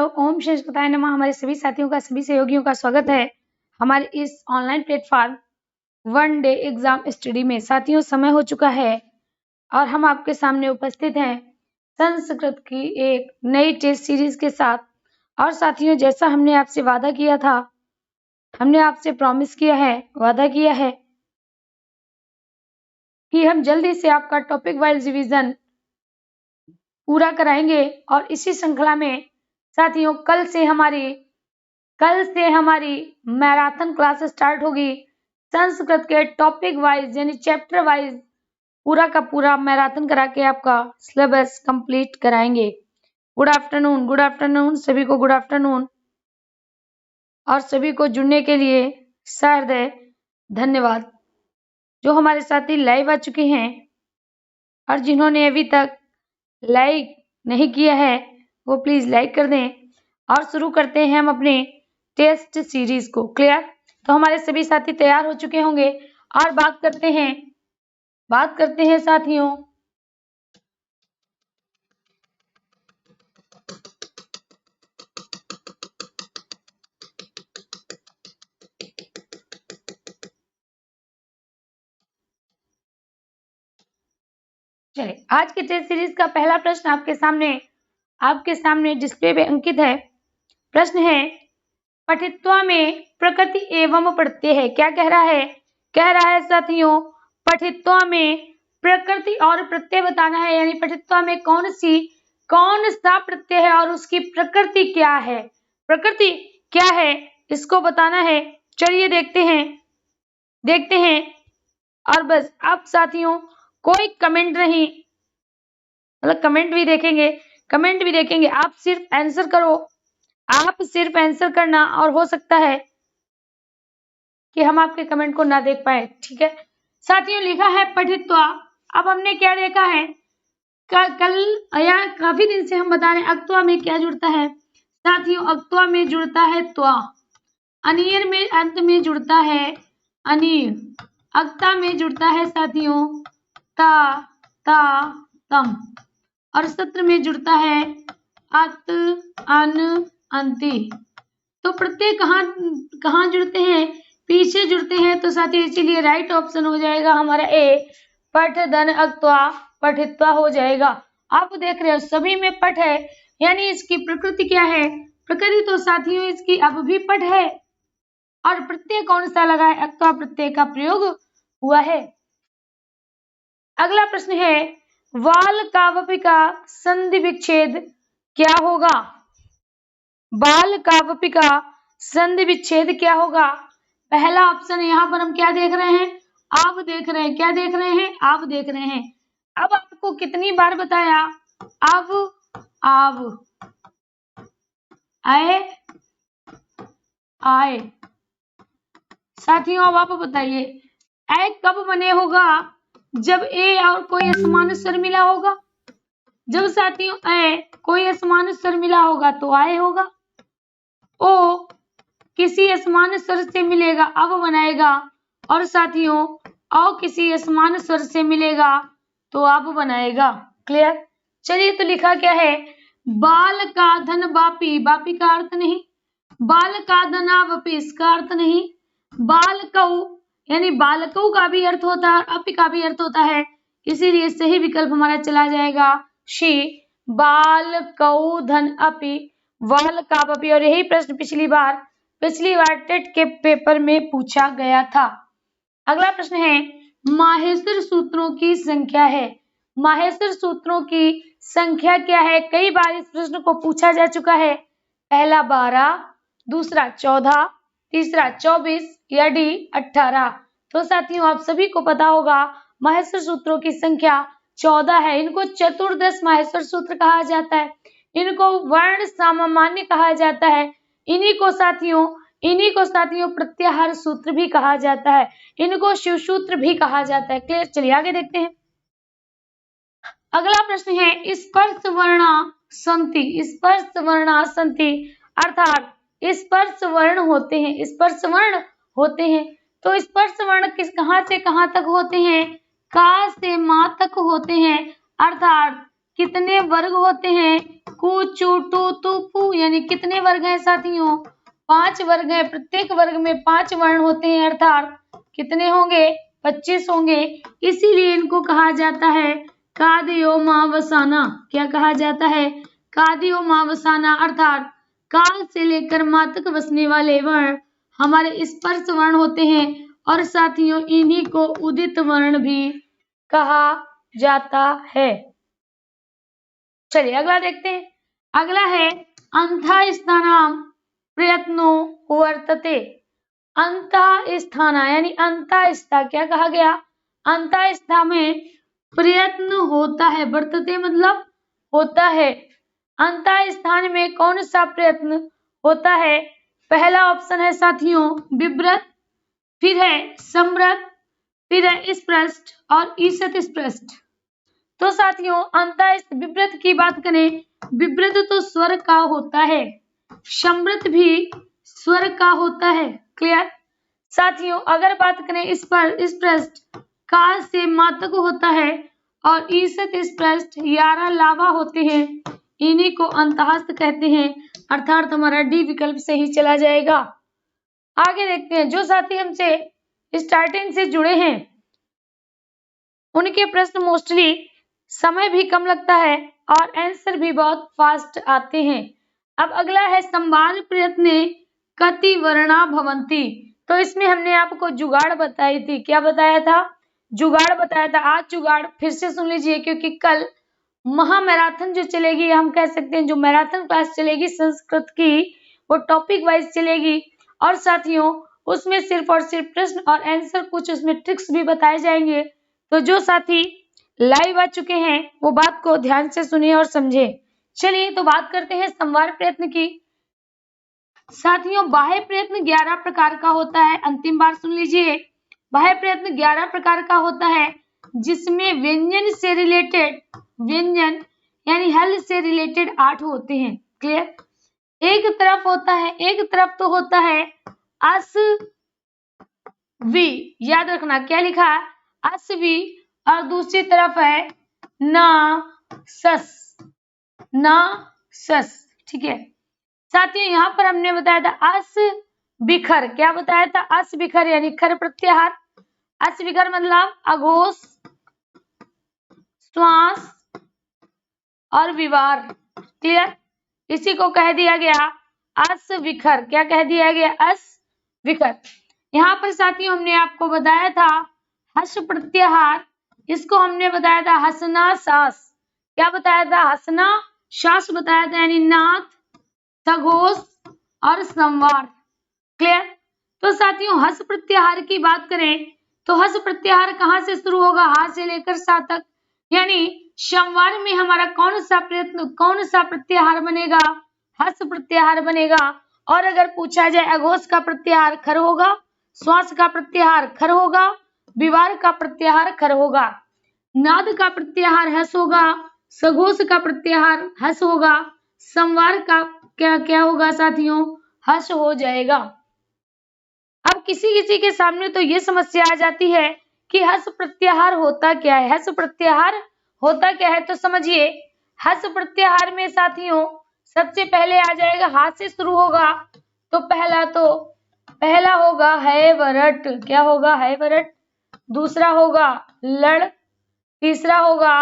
Hello, ओम श्री कृष्णाय नमः। हमारे सभी साथियों का, सभी सहयोगियों का स्वागत है हमारे इस online platform one day exam study में। साथियों, समय हो चुका है और हम आपके सामने उपस्थित हैं संस्कृत की एक नई टेस्ट सीरीज के साथ। और साथियों, जैसा हमने आपसे वादा किया था, हमने आपसे प्रॉमिस किया है, वादा किया है कि हम जल्दी से आपका टॉपिक वाइज रिवीजन पूरा कराएंगे। और इसी श्रृंखला में साथियों, कल से हमारी मैराथन क्लास स्टार्ट होगी। संस्कृत के टॉपिक वाइज यानी चैप्टर वाइज पूरा का पूरा मैराथन करा के आपका सिलेबस कंप्लीट कराएंगे। गुड आफ्टरनून सभी को, गुड आफ्टरनून। और सभी को जुड़ने के लिए सहृदय धन्यवाद। जो हमारे साथी लाइव आ चुके हैं और जिन्होंने अभी तक लाइक नहीं किया है वो प्लीज लाइक कर दें। और शुरू करते हैं हम अपने टेस्ट सीरीज को। क्लियर? तो हमारे सभी साथी तैयार हो चुके होंगे और बात करते हैं साथियों चलिए, आज के टेस्ट सीरीज का पहला प्रश्न आपके सामने डिस्प्ले पे अंकित है। प्रश्न है, पठित्वा में प्रकृति एवं प्रत्यय है। क्या कह रहा है? कह रहा है साथियों, पठित्वा में प्रकृति और प्रत्यय बताना है। यानी पठित्वा में कौन सा प्रत्यय है और उसकी प्रकृति क्या है, प्रकृति क्या है, इसको बताना है। चलिए देखते हैं। और बस आप साथियों कोई कमेंट नहीं, मतलब कमेंट भी देखेंगे। आप सिर्फ आंसर करो, आप सिर्फ आंसर करना। और हो सकता है कि हम आपके कमेंट को ना देख पाए। ठीक है साथियों, लिखा है पठित्वा। अब हमने क्या देखा है, कल या काफी दिन से हम बता रहे हैं अक्त्वा में क्या जुड़ता है साथियों। अक्त्वा में जुड़ता है त्वा, अनियर में अंत में जुड़ता है अनीर, अक्ता में जुड़ता है साथियों ता ता तम, और सत्र में जुड़ता है अत अन अंति। तो प्रत्यय कहाँ जुड़ते हैं? पीछे जुड़ते हैं। तो साथियों इसीलिए राइट ऑप्शन हो जाएगा हमारा ए, पठ धन अक्त्वा पठित्वा हो जाएगा। आप देख रहे हो सभी में पठ है, यानी इसकी प्रकृति क्या है? प्रकृति तो साथियों इसकी अब भी पठ है। और प्रत्यय कौन सा लगा है? अक्त्वा प्रत्यय का प्रयोग हुआ है। अगला प्रश्न है, वाल काव्य का संधि विच्छेद क्या होगा? बाल काव्य का संधि विच्छेद क्या होगा? पहला ऑप्शन यहाँ पर हम क्या देख रहे हैं? आप देख रहे हैं। क्या देख रहे हैं? आप देख रहे हैं। अब आपको कितनी बार बताया? आव आए साथियों, अब आप बताइए ए कब बने होगा? जब ए और कोई असमान स्वर मिला होगा। जब साथियों ए कोई असमान स्वर मिला होगा तो आए होगा। ओ किसी असमान स्वर से मिलेगा अब बनाएगा, और साथियों औ किसी असमान स्वर से मिलेगा तो अब बनाएगा। क्लियर? चलिए, तो लिखा क्या है, बाल का धन बापी, बापी का अर्थ नहीं, बाल का धनावपि इसका अर्थ नहीं, बालकऊ यानी बालकऊ का भी अर्थ होता है, अपि का भी अर्थ होता है। इसीलिए सही विकल्प हमारा चला जाएगा शी, बालकऊ धन अपि बालकावपि। और यही प्रश्न पिछली बार टेट के पेपर में पूछा गया था। अगला प्रश्न है, माहेश्वर सूत्रों की संख्या है। माहेश्वर सूत्रों की संख्या क्या है? कई बार इस प्रश्न को पूछा जा चुका है। पहला 12, दूसरा 14, तीसरा 24 या डी 18। तो साथियों आप सभी को पता होगा माहेश्वर सूत्रों की संख्या 14 है। इनको चतुर्दश माहेश्वर सूत्र कहा जाता है, इनको वर्ण सामान्य कहा जाता है, इन्हीं को साथियों प्रत्याहार सूत्र भी कहा जाता है, इनको शिव सूत्र भी कहा जाता है। क्लियर? चलिए आगे देखते हैं। अगला प्रश्न है, स्पर्श वर्णा संति अर्थात स्पर्श वर्ण होते हैं। तो स्पर्श वर्ण कहां से कहां तक होते हैं? का से मा तक होते हैं। अर्थात कितने वर्ग होते हैं? कु चु टू तु पु, यानी कितने वर्ग हैं साथियों? 5 वर्ग हैं। प्रत्येक वर्ग में 5 वर्ण होते हैं, अर्थात कितने होंगे? 25 होंगे। इसीलिए इनको कहा जाता है कादयोमावसाना। क्या कहा जाता है? कादयोमावसाना, अर्थात काल से लेकर मा तक बसने वाले वर्ण हमारे स्पर्श वर्ण होते हैं और साथियों इन्हीं को उदित वर्ण भी कहा जाता है। चलिए अगला देखते हैं। अगला है अंतःस्थानाम प्रयत्नो वर्तते। अंतःस्थाना यानी अंतःस्था, क्या कहा गया? अंतःस्था में प्रयत्न होता है। वर्तते मतलब होता है। अंतःस्थान में कौन सा प्रयत्न होता है? पहला ऑप्शन है साथियों विव्रत, फिर है समृत, फिर है स्पृष्ट और ईषत स्पृष्ट। तो साथियों अंतःस्थ विव्रत की बात करें, विव्रत तो स्वर का होता है, समृत भी स्वर का होता है। क्लियर? साथियों अगर बात करें इस पर स्पृष्ट काल से मातक होता है और ईषत स्पृष्ट 11 लावा होते हैं, इन्हीं को अंतःस्थ कहते हैं, अर्थात हमारा डी विकल्प सही चला जाएगा। आगे देखते हैं। जो साथी हमसे स्टार्टिंग से जुड़े हैं उनके प्रश्न मोस्टली समय भी कम लगता है और आंसर भी बहुत फास्ट आते हैं। अब अगला है संवाद प्रयत्ने कति वर्णा भवंती। तो इसमें हमने आपको जुगाड़ बताई थी। क्या बताया था? जुगाड़ बताया था। आज जुगाड़ फिर से सुन लीजिए, क्योंकि कल महामैराथन जो चलेगी, हम कह सकते हैं जो मैराथन क्लास चलेगी संस्कृत की, वो टॉपिक वाइज चलेगी और साथियों उसमें सिर्फ और सिर्फ प्रश्न और आंसर, कुछ उसमें ट्रिक्स भी बताए जाएंगे। तो जो साथी लाइव आ चुके हैं वो बात को ध्यान से सुनिए और समझे। चलिए तो बात करते हैं संवाद प्रयत्न की। साथियों बाह्य प्रयत्न 11 प्रकार का होता है। अंतिम बार सुन लीजिए, बाह्य प्रयत्न 11 प्रकार का होता है, जिसमें व्यंजन से रिलेटेड, व्यंजन यानी हल से रिलेटेड 8 होते हैं। क्लियर? एक तरफ होता है, एक तरफ तो होता है अस वी, याद रखना क्या लिखा है? अस वी, और दूसरी तरफ है ना सस, ना सस। ठीक है साथियों, यहाँ पर हमने बताया था अस बिखर। क्या बताया था? अस बिखर यानी खर प्रत्याहार। अस बिखर मतलब अघोष, श्वास और विवार। क्लियर? इसी को कह दिया गया अस विखर। क्या कह दिया गया? अस विखर। यहाँ पर साथियों हमने आपको बताया था हस प्रत्याहार, इसको हमने बताया था हसना सास। क्या बताया था? हसना श्वास बताया था, यानी नाथ, सघोष और संवार। क्लियर? तो साथियों हस प्रत्याहार की बात करें तो हस प्रत्याहार कहाँ से शुरू होगा? हा से लेकर सा तक, यानी संवार में हमारा कौन सा प्रयत्न, कौन सा प्रत्याहार बनेगा? हस प्रत्याहार बनेगा। और अगर पूछा जाए अघोष का प्रत्याहार खर होगा, श्वास का प्रत्याहार खर होगा, विवार का प्रत्याहार खर होगा, नाद का प्रत्याहार हस होगा, सघोष का प्रत्याहार हस होगा, संवार का क्या क्या होगा साथियों? हस हो जाएगा। अब किसी किसी के सामने तो ये समस्या आ जाती है कि हस प्रत्याहार होता क्या है? हस प्रत्याहार होता क्या है? तो समझिए, हस प्रत्याहार में साथियों सबसे पहले आ जाएगा, हा से शुरू होगा, तो पहला होगा है वरट। क्या होगा? है वरट। दूसरा होगा लड़, तीसरा होगा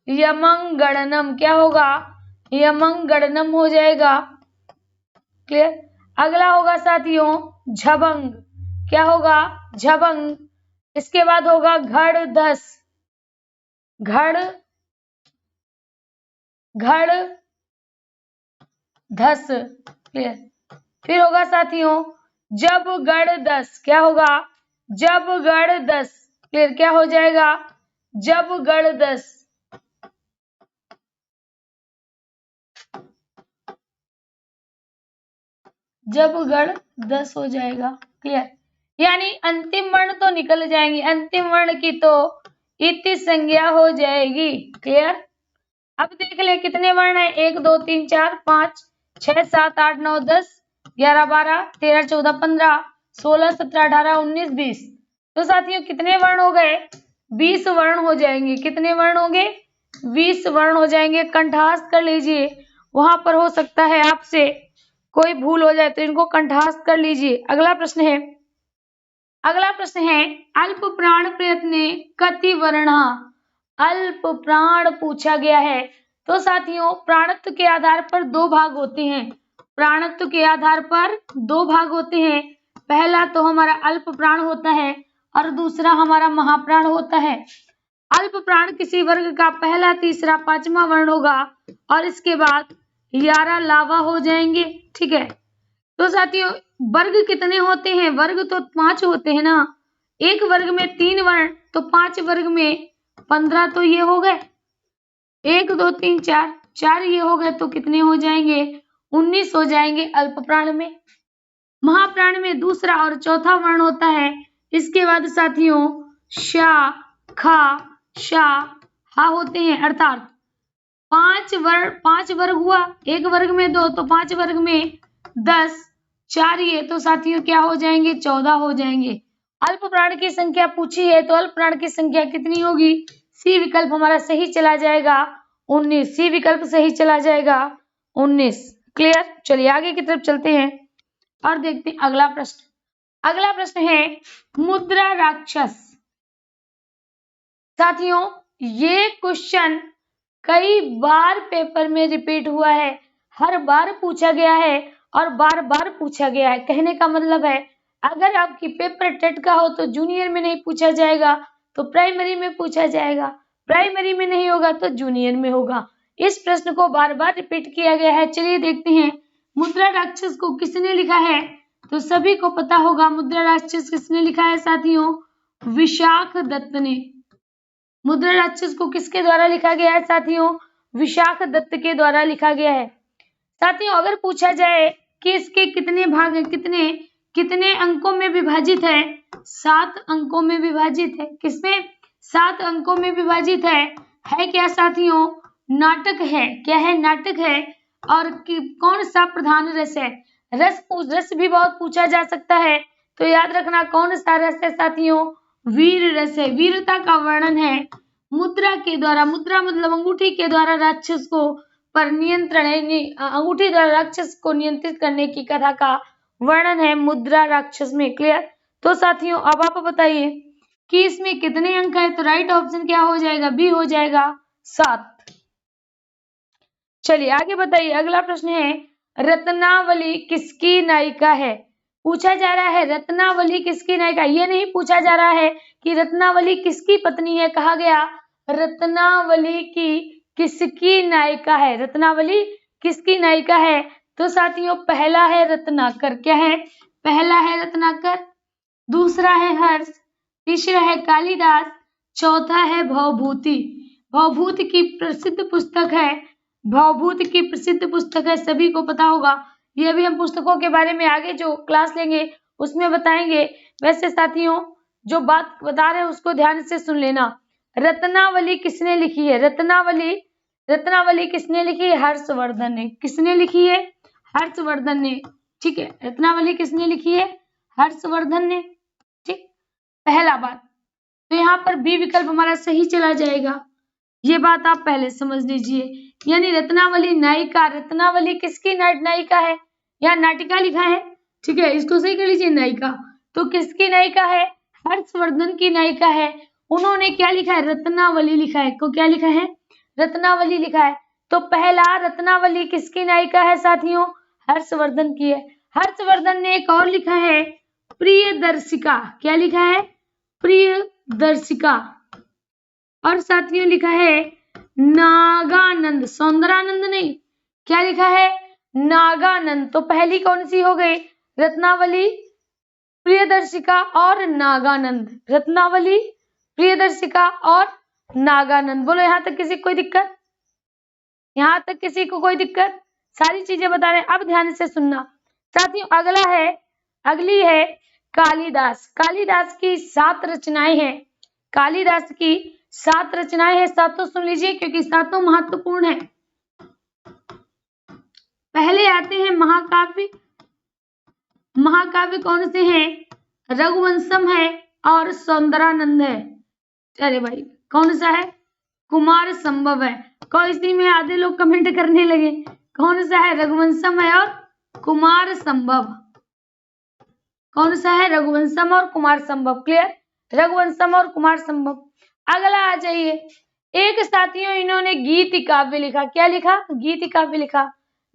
यमंगणनम। क्या होगा? यमंगणनम हो जाएगा। क्लियर? अगला होगा साथियों झबंग। क्या होगा? झबंग। इसके बाद होगा घड़ धस, घड़ धस। क्लियर? फिर होगा साथियों जब गढ़ दस। क्या होगा? जब गढ़ दस। क्लियर? क्या हो जाएगा? जब गढ़ दस। जब गढ़ 10 हो जाएगा। क्लियर? यानी अंतिम वर्ण तो निकल जाएंगे, अंतिम वर्ण की तो इति संज्ञा हो जाएगी। क्लियर? अब देख ले कितने वर्ण है? 1 2 3 4 5 6 7 8 9 10 11 12 13 14 15 16 17 18 19 20। तो साथियों कितने वर्ण हो गए? 20 वर्ण हो जाएंगे। कितने वर्ण होंगे? 20 वर्ण हो जाएंगे। कंठस्थ कर लीजिए वहां पर हो सकता है आपसे कोई भूल हो जाए तो इनको कंठस्थ कर लीजिए। अगला प्रश्न है अल्प प्राण प्रयत्ने कति वर्णा। अल्प प्राण पूछा गया है तो साथियों प्राणत्व के आधार पर दो भाग होते हैं। प्राणत्व के आधार पर दो भाग होते हैं। पहला तो हमारा अल्प प्राण होता है और दूसरा हमारा महाप्राण होता है। अल्प प्राण किसी वर्ग का पहला, तीसरा, पांचवा वर्ण होगा और इसके बाद 11 लावा हो जाएंगे। ठीक है, तो साथियों वर्ग कितने होते हैं? वर्ग तो 5 होते हैं ना। एक वर्ग में 3 वर्ण तो 5 वर्ग में 15 तो ये हो गए। 1 2 3 4 ये हो गए तो कितने हो जाएंगे? 19 हो जाएंगे अल्प प्राण में। महाप्राण में दूसरा और चौथा वर्ण होता है। इसके बाद साथियों शा, खा, शा, हा होते हैं, अर्थात 5 वर्ग हुआ। एक वर्ग में 2 तो 5 वर्ग में 10, 4 ये तो साथियों क्या हो जाएंगे? 14 हो जाएंगे। अल्प प्राण की संख्या पूछी है तो अल्प प्राण की संख्या कितनी होगी? सी विकल्प हमारा सही चला जाएगा 19। सी विकल्प सही चला जाएगा 19। क्लियर? चलिए आगे की तरफ चलते हैं और देखते हैं अगला प्रश्न। अगला प्रश्न है मुद्रा राक्षस। साथियों ये क्वेश्चन कई बार पेपर में रिपीट हुआ है, हर बार पूछा गया है और बार बार पूछा गया है। कहने का मतलब है अगर आपकी पेपर टेट का हो तो जूनियर में नहीं पूछा जाएगा तो प्राइमरी में पूछा जाएगा, प्राइमरी में नहीं होगा तो जूनियर में होगा। इस प्रश्न को बार बार रिपीट किया गया है। चलिए देखते हैं मुद्रा राक्षस को किसने लिखा है। तो सभी को पता होगा मुद्रा राक्षस किसने लिखा है साथियों? विशाख दत्त ने। मुद्रा राक्षस को किसके द्वारा लिखा गया है साथियों? विशाख दत्त के द्वारा लिखा गया है। साथियों अगर पूछा जाए कि इसके कितने भाग हैं, कितने अंकों में विभाजित है? 7 अंकों में विभाजित है। किसमें? 7 अंकों में विभाजित है क्या साथियों? नाटक है। क्या है? नाटक है। और कौन सा प्रधान रस है? रस भी बहुत पूछा जा सकता है तो याद रखना कौन सा रस है साथियों? वीर रस है। वीरता का वर्णन है मुद्रा के द्वारा। मुद्रा मतलब अंगूठी के द्वारा राक्षस को पर नियंत्रण, अंगूठी द्वारा राक्षस को नियंत्रित करने की कथा का वर्णन है मुद्रा राक्षस में। क्लियर? तो साथियों अब आप बताइए कि इसमें कितने अंक है? तो राइट ऑप्शन क्या हो जाएगा? बी हो जाएगा 7। चलिए आगे बताइए। अगला प्रश्न है रत्नावली किसकी नायिका है? पूछा जा रहा है रत्नावली किसकी नायिका। ये नहीं पूछा जा रहा है कि रत्नावली किसकी पत्नी है, कहा गया रत्नावली की किसकी नायिका है। रत्नावली किसकी नायिका है? तो साथियों पहला है रत्नाकर। क्या है? पहला है रत्नाकर, दूसरा है हर्ष, तीसरा है कालिदास, चौथा है भवभूति। भवभूति की प्रसिद्ध पुस्तक है, भवभूति की प्रसिद्ध पुस्तक है, सभी को पता होगा। ये भी हम पुस्तकों के बारे में आगे जो क्लास लेंगे उसमें बताएंगे। वैसे साथियों जो बात बता रहे हैं उसको ध्यान से सुन लेना। रत्नावली किसने लिखी है? रत्नावली किसने लिखी है? हर्षवर्धन ने। किसने लिखी है? हर्षवर्धन ने। ठीक है, रत्नावली किसने लिखी है? हर्षवर्धन ने। ठीक, पहला बात तो यहाँ पर बी विकल्प हमारा सही चला जाएगा। ये बात आप पहले समझ लीजिए। यानी रत्नावली नायिका, रत्नावली किसकी नायिका है? यहाँ नाटिका लिखा है, ठीक है, इसको सही कर लीजिए नायिका। तो किसकी नायिका है? हर्षवर्धन की नायिका है। उन्होंने क्या लिखा है? रत्नावली लिखा है। को क्या लिखा है? रत्नावली लिखा है। तो पहला रत्नावली किसकी नायिका है साथियों? हर्षवर्धन की है। हर्षवर्धन ने एक और लिखा है प्रियदर्शिका। क्या लिखा है? प्रियदर्शिका। और साथियों लिखा है नागानंद, सौंदरानंद नहीं। क्या लिखा है? नागानंद। तो पहली कौन सी हो गई? रत्नावली, प्रियदर्शिका और नागानंद। रत्नावली, प्रियदर्शिका और नागानंद। बोलो यहाँ तक किसी को कोई दिक्कत? यहाँ तक किसी को कोई दिक्कत? सारी चीजें बता रहे हैं, अब ध्यान से सुनना साथियों। अगली है कालिदास। कालिदास की 7 रचनाएं हैं। कालिदास की 7 रचनाएं हैं। सातों सुन लीजिए क्योंकि सातों महत्वपूर्ण है। पहले आते हैं महाकाव्य। महाकाव्य कौन से हैं? रघुवंशम है और सौंदरानंद है। अरे भाई कौन सा है? कुमार संभव है। इसी में आधे लोग कमेंट करने लगे कौन सा है? रघुवंशम है और कुमार संभव। कौन सा है? रघुवंशम और कुमार संभव। क्लियर? रघुवंशम और कुमार संभव। अगला आ जाइए। एक साथियों इन्होंने गीत काव्य लिखा। क्या लिखा? गीत काव्य लिखा।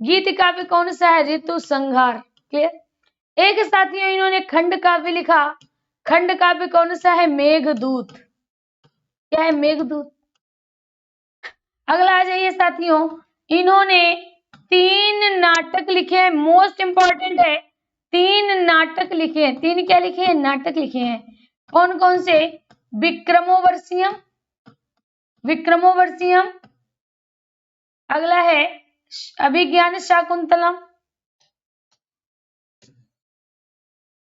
गीत काव्य कौन सा है? ऋतु संहार। क्लियर? एक साथियों इन्होंने खंड काव्य लिखा। खंड काव्य कौन सा है? मेघदूत। क्या है? मेघदूत। अगला आ जाइए साथियों, इन्होंने 3 नाटक लिखे हैं। मोस्ट इंपॉर्टेंट है, 3 नाटक लिखे हैं। 3 क्या लिखे हैं? नाटक लिखे हैं। कौन कौन से? विक्रमोर्वशीयम, विक्रमोर्वशीयम। अगला है अभिज्ञान शाकुंतलम,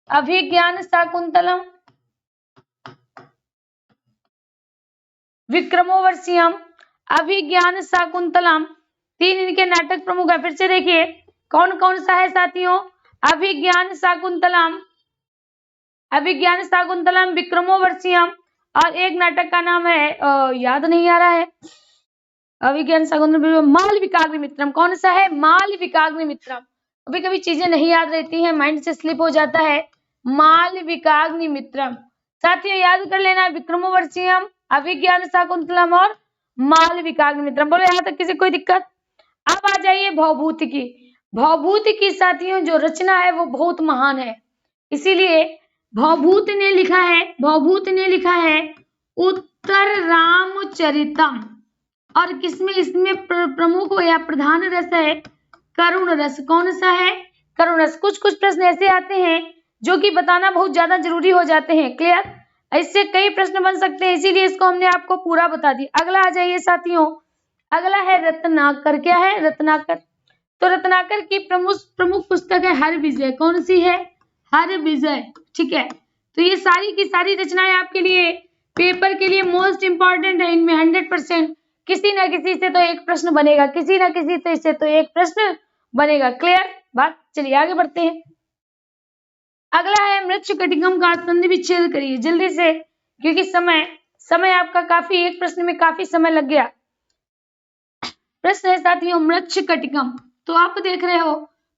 अभिज्ञान शाकुंतलम, विक्रमोर्वशीयम, अभिज्ञान शाकुंतलम। 3 इनके नाटक प्रमुख है। फिर से देखिए कौन कौन सा है साथियों? अभिज्ञान शाकुंतलम, अभिज्ञान शाकुंतलम, विक्रमोर्वशीयम, और एक नाटक का नाम है याद नहीं आ रहा है। अभिज्ञान शाकुंतलम, मालविकाग्निमित्रम। कौन सा है? मालविकाग्निमित्रम। कभी कभी चीजें नहीं याद रहती हैं, माइंड से स्लिप हो जाता है। मालविकाग्निमित्रम साथियों याद कर लेना, विक्रमोर्वशीयम, अभिज्ञान शाकुंतलम और मालविकाग्निमित्रम। बोलो यहाँ तक किसी कोई दिक्कत? अब आ जाइए भवभूति की। भवभूति की साथियों जो रचना है वो बहुत महान है, इसीलिए भवभूत ने लिखा है, भवभूत ने लिखा है उत्तर रामचरितम। और किसमें इसमें प्रमुख या प्रधान रस है? करुण रस। कौन सा है? करुण रस। कुछ कुछ प्रश्न ऐसे आते हैं जो कि बताना बहुत ज्यादा जरूरी हो जाते हैं। क्लियर? इससे कई प्रश्न बन सकते हैं, इसीलिए इसको हमने आपको पूरा बता दिया। अगला आ जाइए साथियों, अगला है रत्नाकर। क्या है? रत्नाकर। तो रत्नाकर की प्रमुख पुस्तक है हरविजय। कौन सी है? हरविजय। ठीक है, तो ये सारी की सारी रचनाएं आपके लिए पेपर के लिए मोस्ट इंपॉर्टेंट है। इनमें 100% किसी ना किसी से तो एक प्रश्न बनेगा, किसी ना किसी से तो एक प्रश्न बनेगा। क्लियर बात? चलिए आगे बढ़ते हैं। अगला है मृच्छकटिकम का संधि विच्छेद करिए जल्दी से, क्योंकि समय आपका काफी, एक प्रश्न में काफी समय लग गया। प्रश्न है साथियों मृच्छकटिकम। तो आप देख रहे हो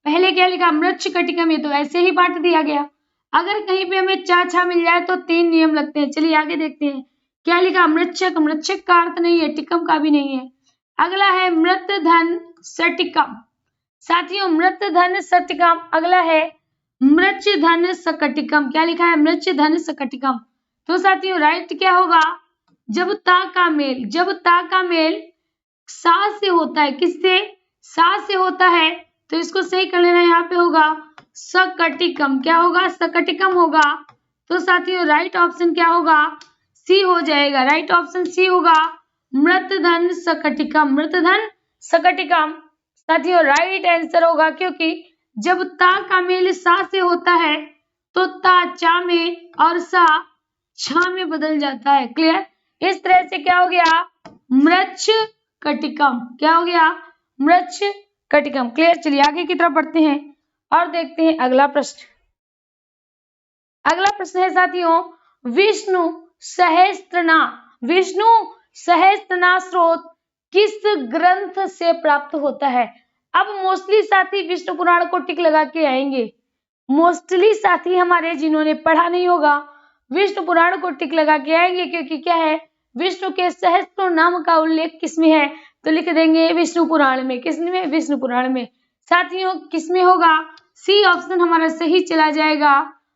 पहले क्या लिखा? मृच्छकटिकम। ये तो ऐसे ही बांट दिया गया। अगर कहीं पे हमें चा छा मिल जाए तो 3 नियम लगते हैं। चलिए आगे देखते हैं क्या लिखा? मृच्छक। मृच्छक का अर्थ नहीं है, टिकम का भी नहीं है। अगला है मृतधन सटिकम। साथियों मृतधन सटिकम। अगला है मृच्छधन सकटिकम। क्या लिखा है? मृच्छधन सकटिकम। तो साथियों राइट क्या होगा? जब ता का मेल, जब ता का मेल सा से होता है, किससे? सा से होता है, तो इसको सही कर लेना। यहाँ पे होगा सकटिकम। क्या होगा? सकटिकम होगा। तो साथियों राइट ऑप्शन क्या होगा? सी हो जाएगा। राइट ऑप्शन सी होगा, मृतधन सकटिकम। मृतधन सकटिकम साथियों राइट आंसर होगा, क्योंकि जब ता का मेल सा से होता है तो ता चा में और सा छा में बदल जाता है। क्लियर? इस तरह से क्या हो गया? मृच्छ कटिकम। क्या हो गया? मृच्छ कटिकम। क्लियर? चलिए आगे की तरफ बढ़ते हैं और देखते हैं अगला प्रश्न। अगला प्रश्न है साथियों विष्णु सहस्त्रनाम। विष्णु सहस्त्रनाम स्रोत किस ग्रंथ से प्राप्त होता है? अब मोस्टली साथी विष्णु पुराण को टिक लगा के आएंगे। मोस्टली साथी हमारे जिन्होंने पढ़ा नहीं होगा विष्णु पुराण को टिक लगा के आएंगे, क्योंकि क्या है? विष्णु के सहस्त्र नाम का उल्लेख किसमें है? तो लिख देंगे विष्णु पुराण में। किसमें? विष्णु पुराण में। साथियों किसमें होगा? सी ऑप्शन हमारा सही चला जाएगा,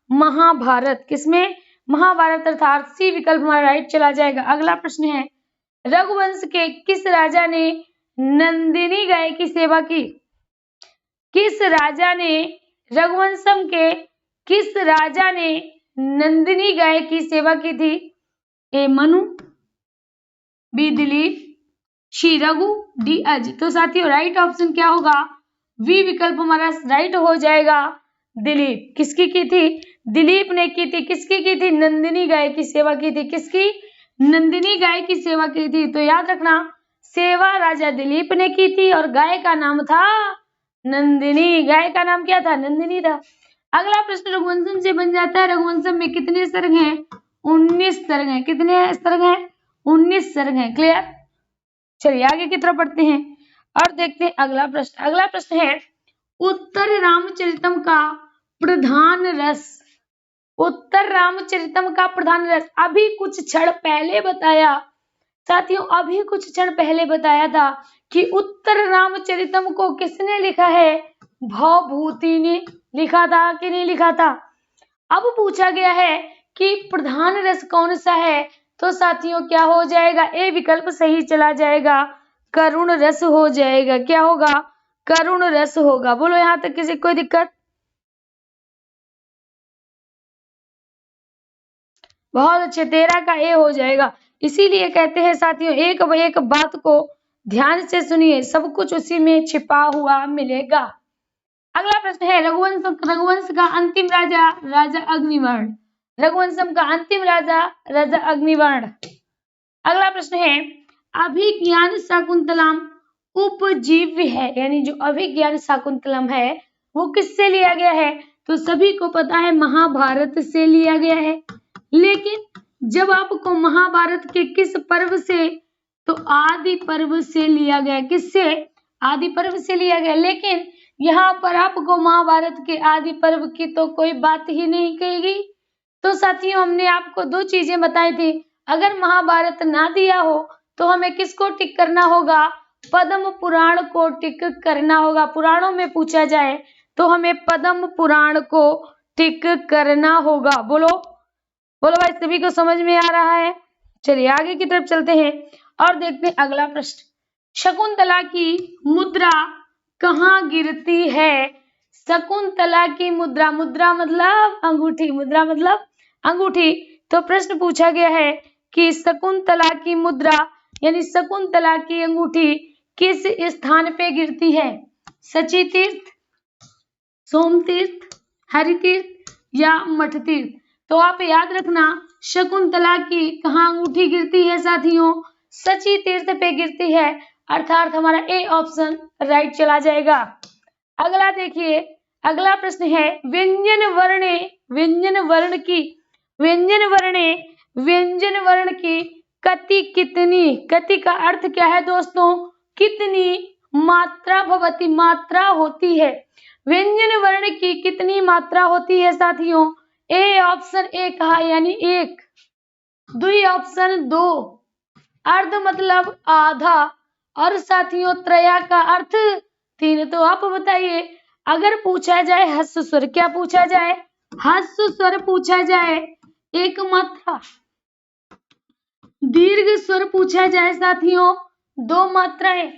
महाभारत। किसमें? महाभारत, अर्थात सी विकल्प हमारा राइट चला जाएगा। अगला प्रश्न है रघुवंश के किस राजा ने नंदिनी गाय की सेवा की? किस राजा ने, रघुवंशम के किस राजा ने नंदिनी गाय की सेवा की थी? ए मनु, बी दिलीप, सी रघु, डी अज। तो साथियों राइट ऑप्शन क्या होगा? वी विकल्प हमारा राइट हो जाएगा, दिलीप। किसकी की थी? दिलीप ने की थी। किसकी की थी? नंदिनी गाय की सेवा की थी। किसकी? नंदिनी गाय की सेवा की थी। तो याद रखना सेवा राजा दिलीप ने की थी और गाय का नाम था नंदिनी। गाय का नाम क्या था? नंदिनी था। अगला प्रश्न रघुवंशम से बन जाता है। रघुवंशम में कितने सर्ग हैं? 19 सर्ग हैं। कितने सर्ग हैं? 19 सर्ग हैं। क्लियर? चलिए आगे की तरफ बढ़ते हैं। और देखते हैं अगला प्रश्न। अगला प्रश्न है उत्तर रामचरितम का प्रधान रस। उत्तर रामचरितम का प्रधान रस अभी कुछ क्षण पहले बताया साथियों, अभी कुछ क्षण पहले बताया था कि उत्तर रामचरितम को किसने लिखा है? भवभूति ने लिखा था कि नहीं लिखा था? अब पूछा गया है कि प्रधान रस कौन सा है, तो साथियों क्या हो जाएगा? ए विकल्प सही चला जाएगा, करुण रस हो जाएगा। क्या होगा? करुण रस होगा। बोलो यहां तक किसी कोई दिक्कत? बहुत अच्छे, 13 का ए हो जाएगा। इसीलिए कहते हैं साथियों, एक एक बात को ध्यान से सुनिए, सब कुछ उसी में छिपा हुआ मिलेगा। अगला प्रश्न है रघुवंश का अंतिम राजा राजा अग्निवर्ण। रघुवंशम का अंतिम राजा राजा अग्निवर्ण। अगला प्रश्न है अभिज्ञान शाकुंतलम उपजीव्य है, यानी जो अभिज्ञान शाकुंतलम है वो किससे लिया गया है? तो सभी को पता है महाभारत से लिया गया है। लेकिन जब आपको महाभारत के किस पर्व से, तो आदि पर्व से लिया गया। किससे? आदि पर्व से लिया गया। लेकिन यहाँ पर आपको महाभारत के आदि पर्व की तो कोई बात ही नहीं कहेगी। तो साथियों हमने आपको दो चीजें बताई थी, अगर महाभारत ना दिया हो तो हमें किसको टिक करना होगा? पद्म पुराण को टिक करना होगा। पुराणों में पूछा जाए तो हमें पद्म पुराण को टिक करना होगा। बोलो बोलो भाई, सभी को समझ में आ रहा है? चलिए आगे की तरफ चलते हैं और देखते हैं अगला प्रश्न। शकुंतला की मुद्रा कहाँ गिरती है? शकुंतला की मुद्रा, मुद्रा मतलब अंगूठी, मुद्रा मतलब अंगूठी। तो प्रश्न पूछा गया है कि शकुंतला की मुद्रा यानी शकुंतला की अंगूठी किस स्थान पे गिरती है? शची तीर्थ, सोम तीर्थ, हरि तीर्थ या मठ तीर्थ? तो आप याद रखना शकुंतला की कहाँ अंगूठी गिरती है साथियों? शची तीर्थ पे गिरती है, अर्थात हमारा ए ऑप्शन राइट चला जाएगा। अगला देखिए, अगला प्रश्न है व्यंजन वर्णे व्यंजन वर्ण की कति कितनी? कति का अर्थ क्या है दोस्तों? कितनी मात्रा भवती, मात्रा होती है। व्यंजन वर्ण की कितनी मात्रा होती है साथियों? ए ऑप्शन ए कहा यानी एक, दुई ऑप्शन दो, अर्ध मतलब आधा, और साथियों त्रया का अर्थ तीन। तो आप बताइए, अगर पूछा जाए ह्रस्व स्वर, क्या पूछा जाए? ह्रस्व स्वर पूछा जाए एक मात्रा, दीर्घ स्वर पूछा जाए साथियों दो मात्राएं।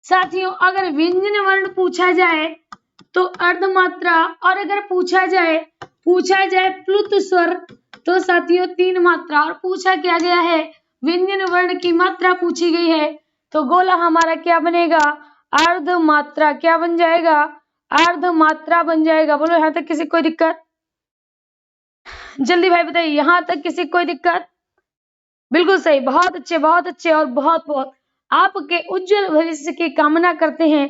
साथियों अगर व्यंजन वर्ण पूछा जाए तो अर्धमात्रा, और अगर पूछा जाए प्लुत स्वर तो साथियों तीन मात्रा। और पूछा क्या गया है? व्यंजन वर्ण की मात्रा पूछी गई है, तो गोला हमारा क्या बनेगा? अर्धमात्रा। क्या बन जाएगा? अर्धमात्रा बन जाएगा। बोलो यहाँ तक किसी कोई दिक्कत? जल्दी भाई बताइए, यहाँ तक किसी कोई दिक्कत? बिल्कुल सही, बहुत अच्छे और बहुत बहुत आपके उज्जवल भविष्य की कामना करते हैं।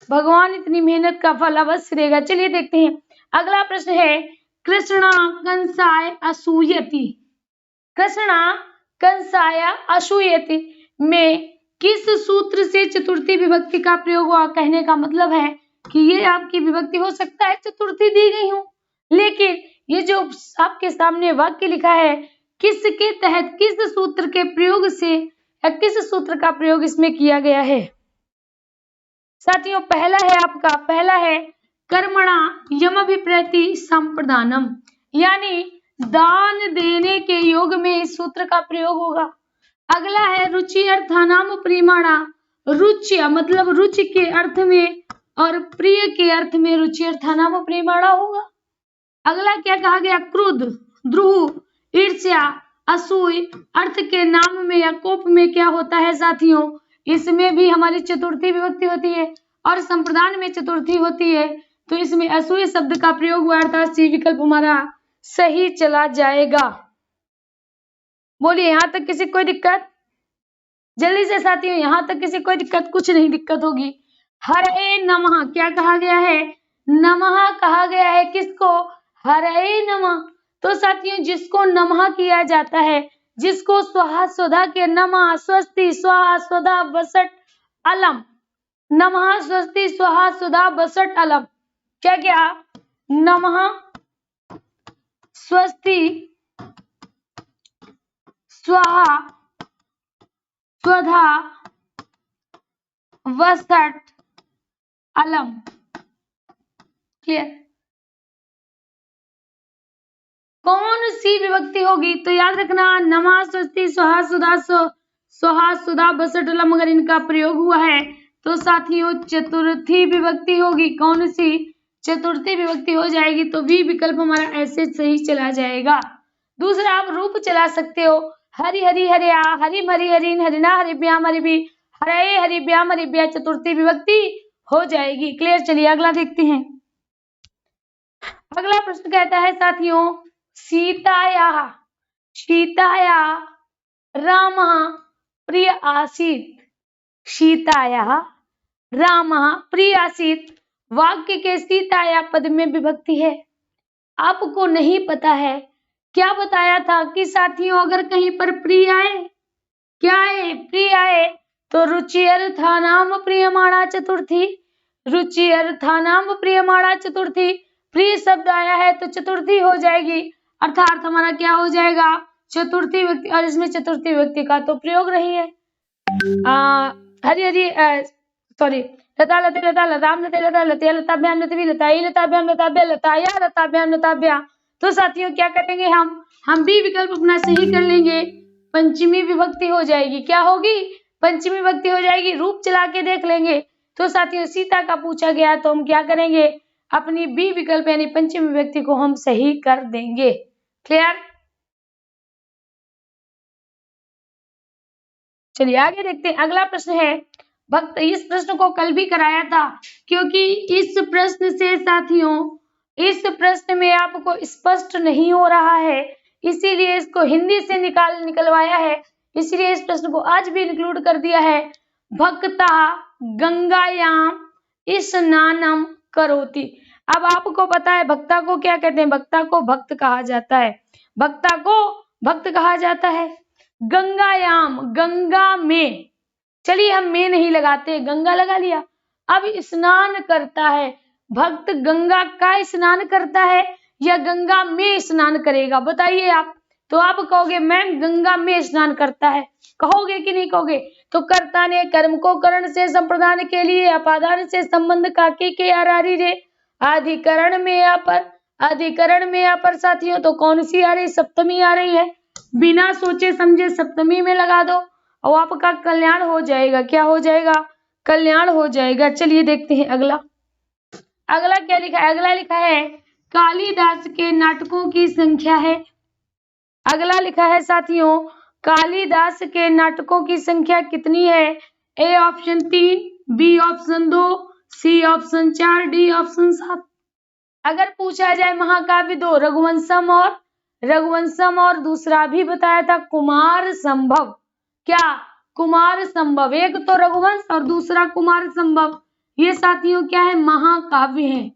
भगवान इतनी मेहनत का फल अवश्य देगा। चलिए देखते हैं अगला प्रश्न है कृष्णा कंसाय असूयति। कृष्णा कंसाय असूयति में किस सूत्र से चतुर्थी विभक्ति का प्रयोग हुआ? कहने का मतलब है कि ये आपकी विभक्ति हो सकता है चतुर्थी दी गई हो, लेकिन ये जो आपके सामने वाक्य लिखा है किसके तहत, किस सूत्र के प्रयोग से या किस सूत्र का प्रयोग इसमें किया गया है? साथियों पहला है कर्मणा यमभिप्रति संप्रदानम, यानी दान देने के योग में इस सूत्र का प्रयोग होगा। अगला है रुचि अर्थानाम प्रीमाणा, रुच्य मतलब रुचि के अर्थ में और प्रिय के अर्थ में रुचि अर्थानाम प्रीमाणा होगा। अगला क्या कहा गया? क्रोध, द्रोह, ईर्ष्या, असूय अर्थ के नाम में या कोप में क्या होता है साथियों? इसमें भी हमारी चतुर्थी विभक्ति होती है और संप्रदान में चतुर्थी होती है, तो इसमें असूय शब्द का प्रयोग हुआ, अर्थात सी विकल्प हमारा सही चला जाएगा। बोलिए यहाँ तक किसी कोई दिक्कत? जल्दी से साथियों, यहाँ तक किसी कोई दिक्कत? कुछ नहीं दिक्कत होगी। हरे नमः क्या कहा गया है? नमः कहा गया है। किसको? हरे नमः। तो साथियों जिसको नमः किया जाता है, जिसको स्वाहा स्वधा के नमः स्वस्ति स्वाहा स्वधा बसट अलम, नमः स्वस्ति स्वाहा स्वधा बसट अलम, क्या क्या, नमः स्वस्ति स्वाहा स्वधा वसट अलम। क्लियर? कौन सी विभक्ति होगी? तो याद रखना, नमः स्वस्ति स्वाहा सुधा बसट अलम अगर इनका प्रयोग हुआ है तो साथियों चतुर्थी विभक्ति होगी। कौन सी? चतुर्थी विभक्ति हो जाएगी। तो बी विकल्प हमारा ऐसे सही चला जाएगा। दूसरा आप रूप चला सकते हो, हरि हरि हरिया, हरिम हरि हरिन, हरिना हरिभ्याम हरिभि, हरे हरिभ्याम हरिभ्या, चतुर्थी विभक्ति हो जाएगी। क्लियर? चलिए अगला देखते हैं। अगला प्रश्न कहता है साथियों, सीताया रामः प्रिय आसीत्, सीताया रामः प्रिय आसीत् वाक्य के सीताया पद में विभक्ति है। आपको नहीं पता है, क्या बताया था कि साथियों अगर कहीं पर प्रिय आए, क्या है? प्रिय आए तो रुचि अर्थानाम प्रियमाणा चतुर्थी, रुचि अर्थानाम प्रियमाणा चतुर्थी, प्रिय शब्द आया है तो चतुर्थी हो जाएगी, अर्थात हमारा क्या हो जाएगा? चतुर्थी व्यक्ति। और इसमें चतुर्थी व्यक्ति का तो प्रयोग नहीं है। हरि हरि सॉरी, लता लते लता लताम लते लता लते लताभ्याम लते लताई लताभ्याम लताभ्या लताया लताभ्याम लताभ्या। तो साथियों क्या करेंगे हम बी विकल्प अपना सही कर लेंगे, पंचमी विभक्ति हो जाएगी। क्या होगी? पंचमी विभक्ति हो जाएगी। रूप चला के देख लेंगे। तो साथियों सीता का पूछा गया तो हम क्या करेंगे? अपनी बी विकल्प यानी पंचमी विभक्ति को हम सही कर देंगे। क्लियर? चलिए आगे देखते हैं। अगला प्रश्न है भक्त, इस प्रश्न को कल भी कराया था क्योंकि इस प्रश्न से साथियों, इस प्रश्न में आपको स्पष्ट नहीं हो रहा है, इसीलिए इसको हिंदी से निकलवाया है, इसलिए इस प्रश्न को आज भी इंक्लूड कर दिया है। भक्ता गंगायाम स्नानम करोति। अब आपको पता है भक्ता को क्या कहते हैं? भक्ता को भक्त कहा जाता है, भक्ता को भक्त कहा जाता है। गंगायाम, गंगा में, चलिए हम में नहीं लगाते, गंगा लगा लिया। अब स्नान करता है, भक्त गंगा का स्नान करता है या गंगा में स्नान करेगा? बताइए आप। तो आप कहोगे मैम गंगा में स्नान करता है, कहोगे कि नहीं कहोगे? तो कर्ता ने कर्म को करण से संप्रदान के लिए अपादान से संबंध काके के आरारी रे, अधिकरण में यहाँ पर साथियों तो कौन सी आ रही? सप्तमी आ रही है। बिना सोचे समझे सप्तमी में लगा दो और आपका कल्याण हो जाएगा। क्या हो जाएगा? कल्याण हो जाएगा। चलिए देखते हैं अगला। अगला क्या लिखा है? अगला लिखा है कालिदास के नाटकों की संख्या है। अगला लिखा है साथियों कालिदास के नाटकों की संख्या कितनी है? A option 3, B option 2, C option 4, D option 7। अगर पूछा जाए महाकाव्य 2 रघुवंशम और दूसरा भी बताया था कुमार संभव। क्या? कुमार संभव। एक तो रघुवंश और दूसरा कुमार संभव, ये साथियों क्या है? महाकाव्य है।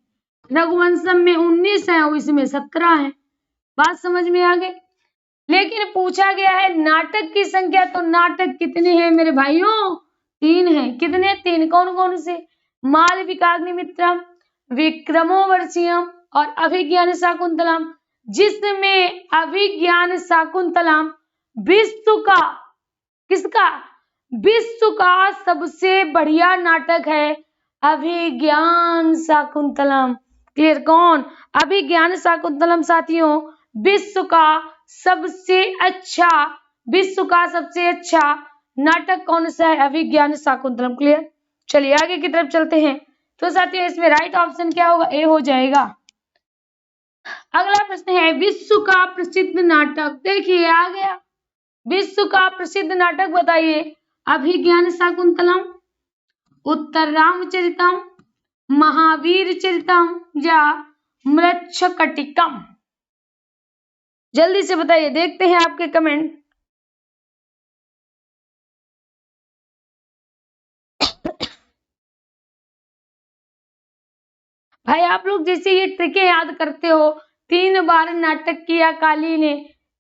रघुवंशम में 19 है और इसमें 17 है। बात समझ में आ गई? लेकिन पूछा गया है नाटक की संख्या, तो नाटक कितने हैं मेरे भाइयों? 3 है। कितने? 3। कौन कौन से? मालविकाग्निमित्रम, विक्रमोर्वशीयम और अभिज्ञान शाकुंतलम, जिसमें अभिज्ञान शाकुंतलम विश्व का, किसका? विश्व का सबसे बढ़िया नाटक है अभिज्ञान शाकुंतलम। क्लियर? कौन? अभिज्ञान शाकुंतलम साथियों विश्व का सबसे अच्छा, विश्व का सबसे अच्छा नाटक कौन सा है? अभिज्ञान शाकुंतलम। क्लियर? चलिए आगे की तरफ चलते हैं। तो साथियों इसमें राइट ऑप्शन क्या होगा? ए हो जाएगा। अगला प्रश्न है विश्व का प्रसिद्ध नाटक। देखिए आ गया, विश्व का प्रसिद्ध नाटक बताइए। अभिज्ञान शाकुंतलम, उत्तर रामचरितम, महावीर चरितम या मृच्छकटिकम? जल्दी से बताइए, देखते हैं आपके कमेंट। भाई आप लोग जैसे ये ट्रिकें याद करते हो, 3 बार नाटक किया काली ने,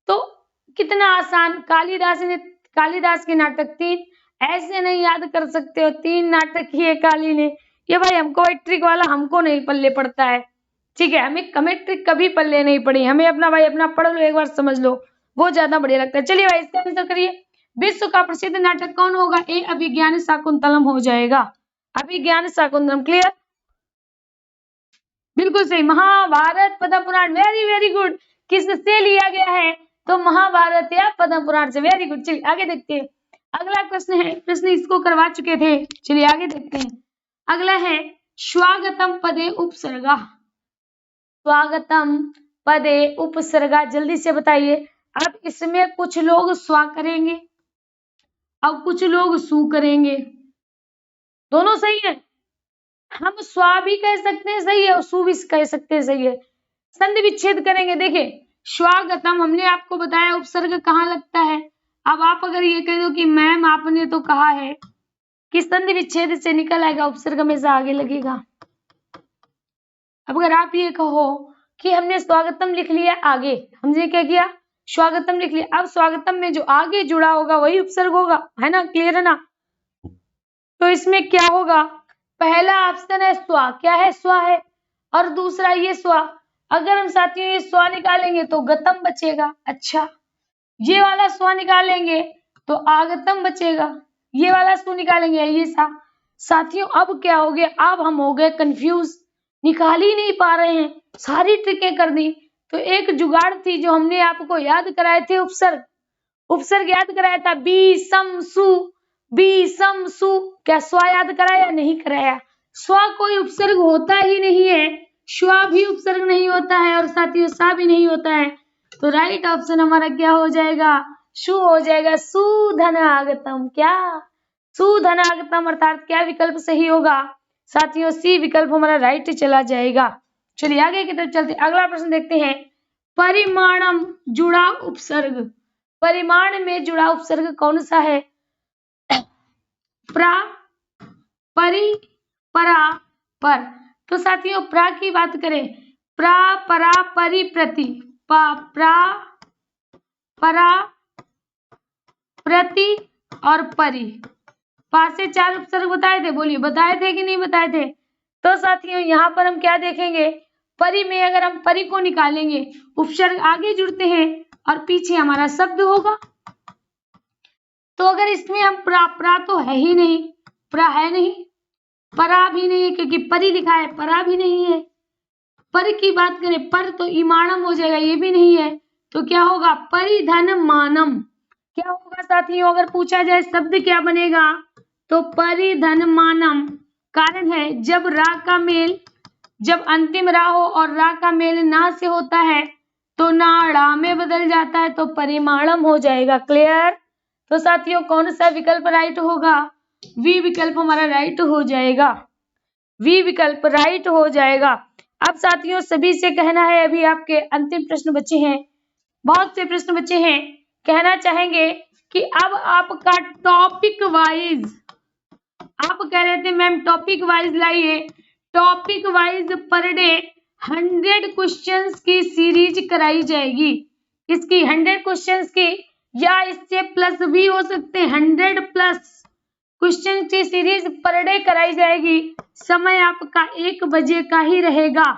तो कितना आसान, कालिदास के नाटक 3, ऐसे नहीं याद कर सकते हो, 3 नाटक किए काली ने। ये भाई हमको भाई ट्रिक वाला हमको नहीं पल्ले पड़ता है, ठीक है, हमें ट्रिक कभी पल्ले नहीं पड़ी, हमें अपना भाई अपना पढ़ लो, एक बार समझ लो, वो ज्यादा बढ़िया लगता है। चलिए भाई इसका आंसर करिए, विश्व का प्रसिद्ध नाटक कौन होगा? ए अभिज्ञान शाकुंतलम हो जाएगा, अभिज्ञान शाकुंतलम। क्लियर, बिल्कुल सही, Mahabharat Padma Purana, very very good. किससे लिया गया है? तो महाभारत या पद्म पुराण से, वेरी गुड। चलिए आगे देखते हैं, अगला प्रश्न है, प्रश्न इसको करवा चुके थे, चलिए आगे देखते हैं। अगला है स्वागतम पदे उपसर्गा, स्वागतम पदे उपसर्गा, जल्दी से बताइए। अब इसमें कुछ लोग स्वा करेंगे, अब कुछ लोग सु करेंगे, दोनों सही है, हम स्वा भी कह सकते हैं सही है और सु भी कह सकते हैं सही है। संधि विच्छेद करेंगे, देखिए स्वागतम हमने आपको बताया उपसर्ग कहाँ लगता है। अब आप अगर ये कह दो कि मैम आपने तो कहा है कि संधि विच्छेद से निकल आएगा, उपसर्ग हमेशा आगे लगेगा। अब अगर आप ये कहो कि हमने स्वागतम लिख लिया आगे, हमने क्या किया? स्वागतम लिख लिया, अब स्वागतम में जो आगे जुड़ा होगा वही उपसर्ग होगा, है ना? क्लियर है ना? तो इसमें क्या होगा? पहला ऑप्शन है स्वा, क्या है? स्वा है, और दूसरा ये स्वा। अगर हम साथियों ये स्वा निकालेंगे तो गतम बचेगा, अच्छा ये वाला स्वा निकालेंगे तो आगतम बचेगा, ये वाला स्वा निकालेंगे ये सा। साथियों अब क्या हो गया? अब हम हो गए कंफ्यूज, निकाल ही नहीं पा रहे हैं, सारी ट्रिकें कर दी। तो एक जुगाड़ थी जो हमने आपको याद कराए थे, उपसर्ग, उपसर्ग याद कराया था, बी सम सु, बी सम सु। क्या स्वा याद कराया? नहीं कराया, स्वा कोई उपसर्ग होता ही नहीं है, श्वा भी उपसर्ग नहीं होता है, और साथियों सा भी नहीं होता है। तो राइट ऑप्शन हमारा क्या हो जाएगा? शु हो जाएगा, सुधनागतम। क्या? सुधनागतम, अर्थात क्या विकल्प सही होगा? साथियों सी विकल्प हमारा राइट चला जाएगा। चलिए आगे की तरफ चलते, अगला प्रश्न देखते हैं। परिमाणम जुड़ा उपसर्ग, परिमाण में जुड़ा उपसर्ग कौन सा है? प्रा, परि, परा, पर। तो साथियों प्रा की बात करें, प्रा, परा, परि, प्रति, प्रा, परा, प्रति और परि, 5 से 4 उपसर्ग बताए थे, बोलिए बताए थे कि नहीं बताए थे? तो साथियों यहाँ पर हम क्या देखेंगे? परि में अगर हम परि को निकालेंगे, उपसर्ग आगे जुड़ते हैं और पीछे हमारा शब्द होगा। तो अगर इसमें हम प्रा तो है ही नहीं, प्रा है नहीं, परा भी नहीं है क्योंकि परि लिखा है, परा भी नहीं है। पर की बात करें, पर तो इमाणम हो जाएगा, ये भी नहीं है, तो क्या होगा? परिधन मानम। क्या होगा साथियों? अगर पूछा जाए शब्द क्या बनेगा, तो परिधन मानम। कारण है जब रा का मेल, जब अंतिम रा हो और रा का मेल ना से होता है तो ना ड़ा में बदल जाता है, तो परिमाणम हो जाएगा। क्लियर? तो साथियों कौन सा विकल्प राइट होगा? वी विकल्प हमारा राइट हो जाएगा, वी विकल्प राइट हो जाएगा। अब साथियों सभी से कहना है, अभी आपके अंतिम प्रश्न बचे हैं, बहुत से प्रश्न बचे हैं, कहना चाहेंगे कि अब आपका टॉपिक वाइज, आप कह रहे थे मैम टॉपिक वाइज लाइए, topic wise per day 100 questions की सीरीज कराई जाएगी। इसकी 100 क्वेश्चंस की, या इससे प्लस भी हो सकते हैं, 100 प्लस क्वेश्चन की सीरीज पर डे कराई जाएगी। समय आपका 1 बजे का ही रहेगा,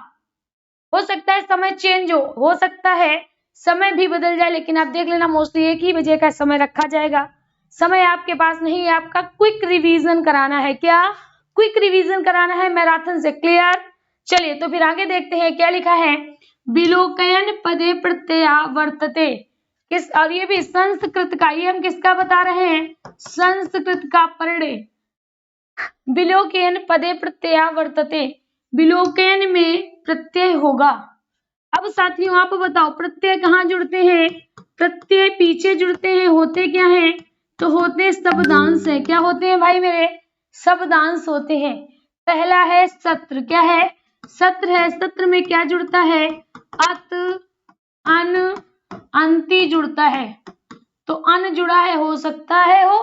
हो सकता है समय चेंज हो सकता है समय भी बदल जाए, लेकिन आप देख लेना मोस्टली 1 ही बजे का समय रखा जाएगा। समय आपके पास नहीं है, आपका क्विक रिवीजन कराना है। क्या? क्विक रिवीजन कराना है मैराथन से। क्लियर? चलिए तो फिर आगे देखते हैं क्या लिखा है। विलोकयन पदे प्रत्यया वर्तते, किस, और ये भी संस्कृत का, ये हम किसका बता रहे हैं? संस्कृत का परडे। विलोकयन पदे प्रत्यया वर्तते, विलोकयन में प्रत्यय होगा। अब साथियों आप बताओ प्रत्यय कहाँ जुड़ते हैं? प्रत्यय पीछे जुड़ते हैं, होते क्या हैं? तो होते शब्दांश है। क्या होते हैं भाई मेरे? शब्दांश होते हैं। पहला है सत्र, क्या है? सत्र है, सत्र में क्या जुड़ता है? अत, अन, अंति जुड़ता है, तो अन जुड़ा है, हो सकता है हो,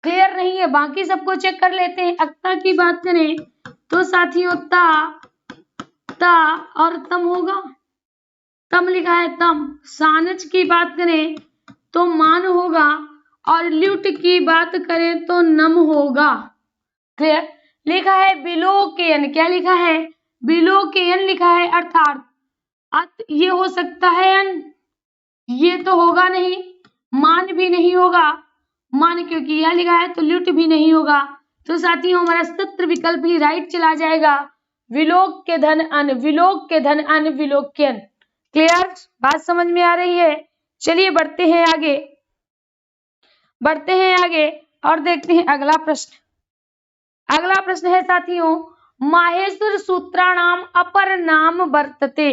क्लियर नहीं है, बाकी सबको चेक कर लेते हैं। अक्ता की बात करें तो साथियों ता, ता और तम होगा, तम लिखा है तम। सानच की बात करें तो मान होगा, और ल्यूट की बात करें तो नम होगा। क्लियर? लिखा है बिलोकेयन, क्या लिखा है? बिलोकेयन लिखा है, अर्थात ये हो सकता है अन, ये तो होगा नहीं, मान भी नहीं होगा, मान क्योंकि यह लिखा है तो ल्यूट भी नहीं होगा। तो साथियों हमारा सत्र विकल्प ही राइट चला जाएगा, विलोक के धन अन, विलोक के धन अन, विलोक्यन। क्लियर? बात समझ में आ रही है? चलिए बढ़ते हैं आगे, बढ़ते हैं आगे और देखते हैं अगला प्रश्न। अगला प्रश्न है साथियों, माहेश्वर सूत्राणाम अपर नाम वर्तते।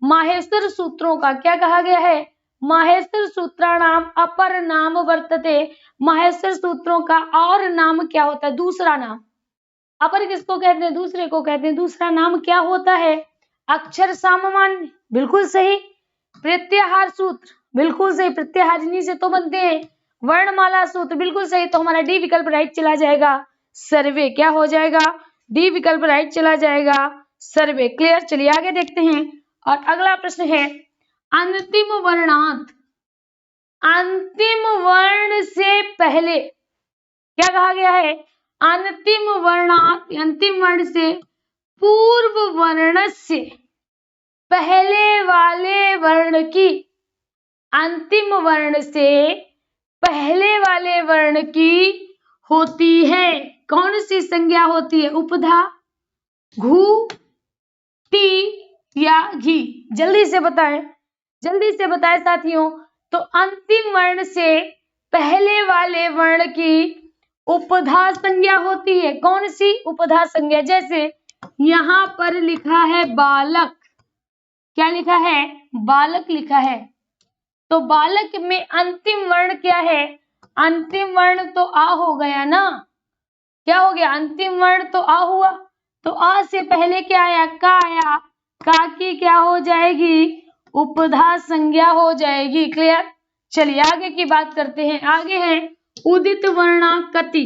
माहेश्वर सूत्रों का क्या कहा गया है? माहेश्वर सूत्राणाम अपर नाम वर्तते। माहेश्वर सूत्रों का और नाम क्या होता है? दूसरा नाम। अपर किसको कहते हैं? दूसरे को कहते हैं। दूसरा नाम क्या होता है? अक्षर सामान्य, बिल्कुल सही। प्रत्याहार सूत्र, बिल्कुल सही, प्रत्याहारिणी से तो बनते हैं। वर्णमाला सूत्र, बिल्कुल सही। तो हमारा डी विकल्प राइट चला जाएगा। सर्वे क्या हो जाएगा? डी विकल्प राइट चला जाएगा, सर्वे। क्लियर? चलिए आगे देखते हैं और अगला प्रश्न है, अंतिम वर्णांत, अंतिम वर्ण से पहले क्या कहा गया है? अंतिम वर्णांत, अंतिम वर्ण से पूर्व वर्ण से पहले वाले वर्ण की, अंतिम वर्ण से पहले वाले वर्ण की होती है, कौन सी संज्ञा होती है? उपधा, घु, टी या घी? जल्दी से बताएं, जल्दी से बताएं साथियों। तो अंतिम वर्ण से पहले वाले वर्ण की उपधा संज्ञा होती है। कौन सी उपधा संज्ञा? जैसे यहां पर लिखा है बालक, क्या लिखा है? बालक लिखा है। तो बालक में अंतिम वर्ण क्या है? अंतिम वर्ण तो आ हो गया ना, क्या हो गया? अंतिम वर्ण तो आ हुआ। तो आ से पहले क्या आया? का आया। का की क्या हो जाएगी? उपधा संज्ञा हो जाएगी। क्लियर? चलिए आगे की बात करते हैं। आगे है उदित वर्णाकृति।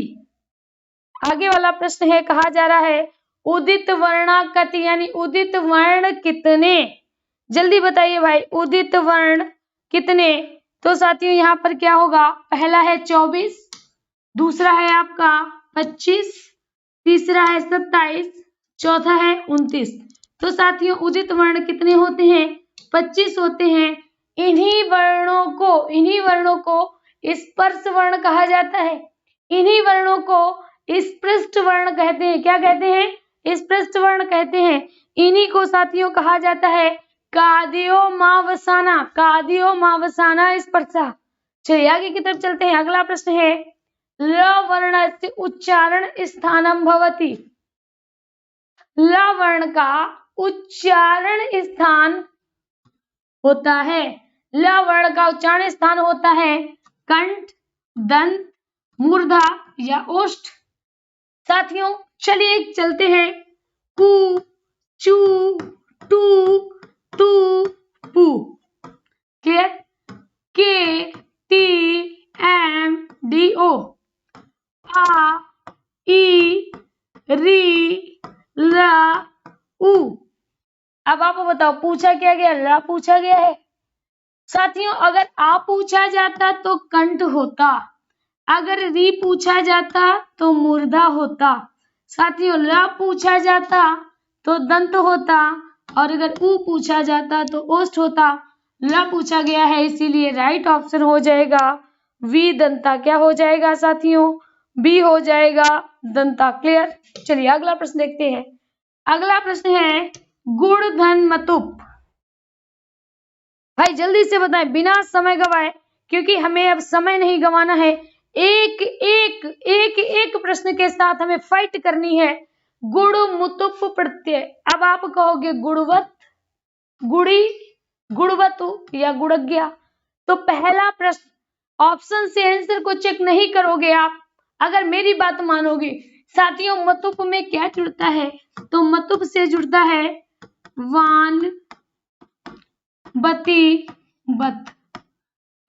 आगे वाला प्रश्न है, कहा जा रहा है उदित वर्णाकृति यानी उदित वर्ण कितने? जल्दी बताइए भाई, उदित वर्ण कितने? तो साथियों यहाँ पर क्या होगा? पहला है 24, दूसरा है आपका 25, तीसरा है 27, चौथा है 29। तो साथियों उदित वर्ण कितने होते हैं? 25 होते हैं। इन्हीं वर्णों को स्पर्श वर्ण कहा जाता है। इन्हीं वर्णों को स्पृष्ट वर्ण कहते हैं। क्या कहते हैं? स्पृष्ट वर्ण कहते हैं। इन्हीं को साथियों कहा जाता है कादियोमावसाना, कादियोमावसाना स्पर्शा। चलिए आगे की तरफ चलते हैं। अगला प्रश्न है, ल वर्णस्य उच्चारण स्थानम भवति। ल वर्ण का उच्चारण स्थान होता है। ल वर्ण का उच्चारण स्थान होता है कंठ, दंत, मूर्धा या ओष्ठ। साथियों चलिए चलते हैं, कु, चू, टू, तू, पू। क्लियर? के, टी, एम, डी, ओ, आ, ई, री, ला, उ। अब आप बताओ पूछा क्या गया? ला पूछा गया है। साथियों अगर आ पूछा जाता तो कंठ होता, अगर री पूछा जाता तो मूर्धा होता, साथियों ला पूछा जाता तो दंत होता, और अगर उ पूछा जाता तो ओष्ठ होता। ला पूछा गया है इसीलिए राइट ऑप्शन हो जाएगा वी दंता। क्या हो जाएगा साथियों? बी हो जाएगा दंता। क्लियर? चलिए अगला प्रश्न देखते हैं। अगला प्रश्न है गुण धन मतुप। भाई जल्दी से बताएं बिना समय गवाए, क्योंकि हमें अब समय नहीं गंवाना है। एक एक एक एक प्रश्न के साथ हमें फाइट करनी है। गुण मुतुप प्रत्यय। अब आप कहोगे गुणवत, गुड़ी, गुणवतु या गुणज्ञा। तो पहला प्रश्न ऑप्शन से आंसर को चेक नहीं करोगे आप, अगर मेरी बात मानोगे। साथियों मतुप में क्या जुड़ता है? तो मतुप से जुड़ता है वान, बती, बत।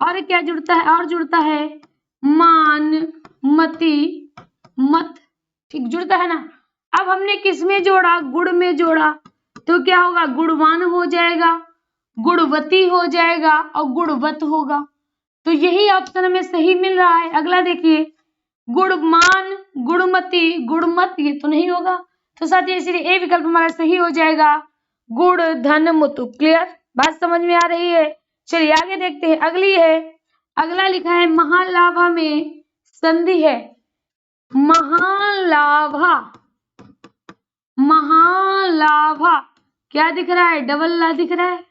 और क्या जुड़ता है? और जुड़ता है मान, मति, मत। ठीक जुड़ता है ना? अब हमने किस में जोड़ा? गुण में जोड़ा। तो क्या होगा? गुणवान हो जाएगा, गुणवती हो जाएगा और गुणवत होगा। तो यही ऑप्शन हमें सही मिल रहा है। अगला देखिए, गुणमान, गुणमती, गुणमत, ये तो नहीं होगा। तो साथियों इसलिए ए विकल्प हमारा सही हो जाएगा, गुण धन मुतु। क्लियर, बात समझ में आ रही है। चलिए आगे देखते हैं। अगली है, अगला लिखा है महालाभा में संधि है। महालाभा, महालाभा क्या दिख रहा है? डबल ला दिख रहा है,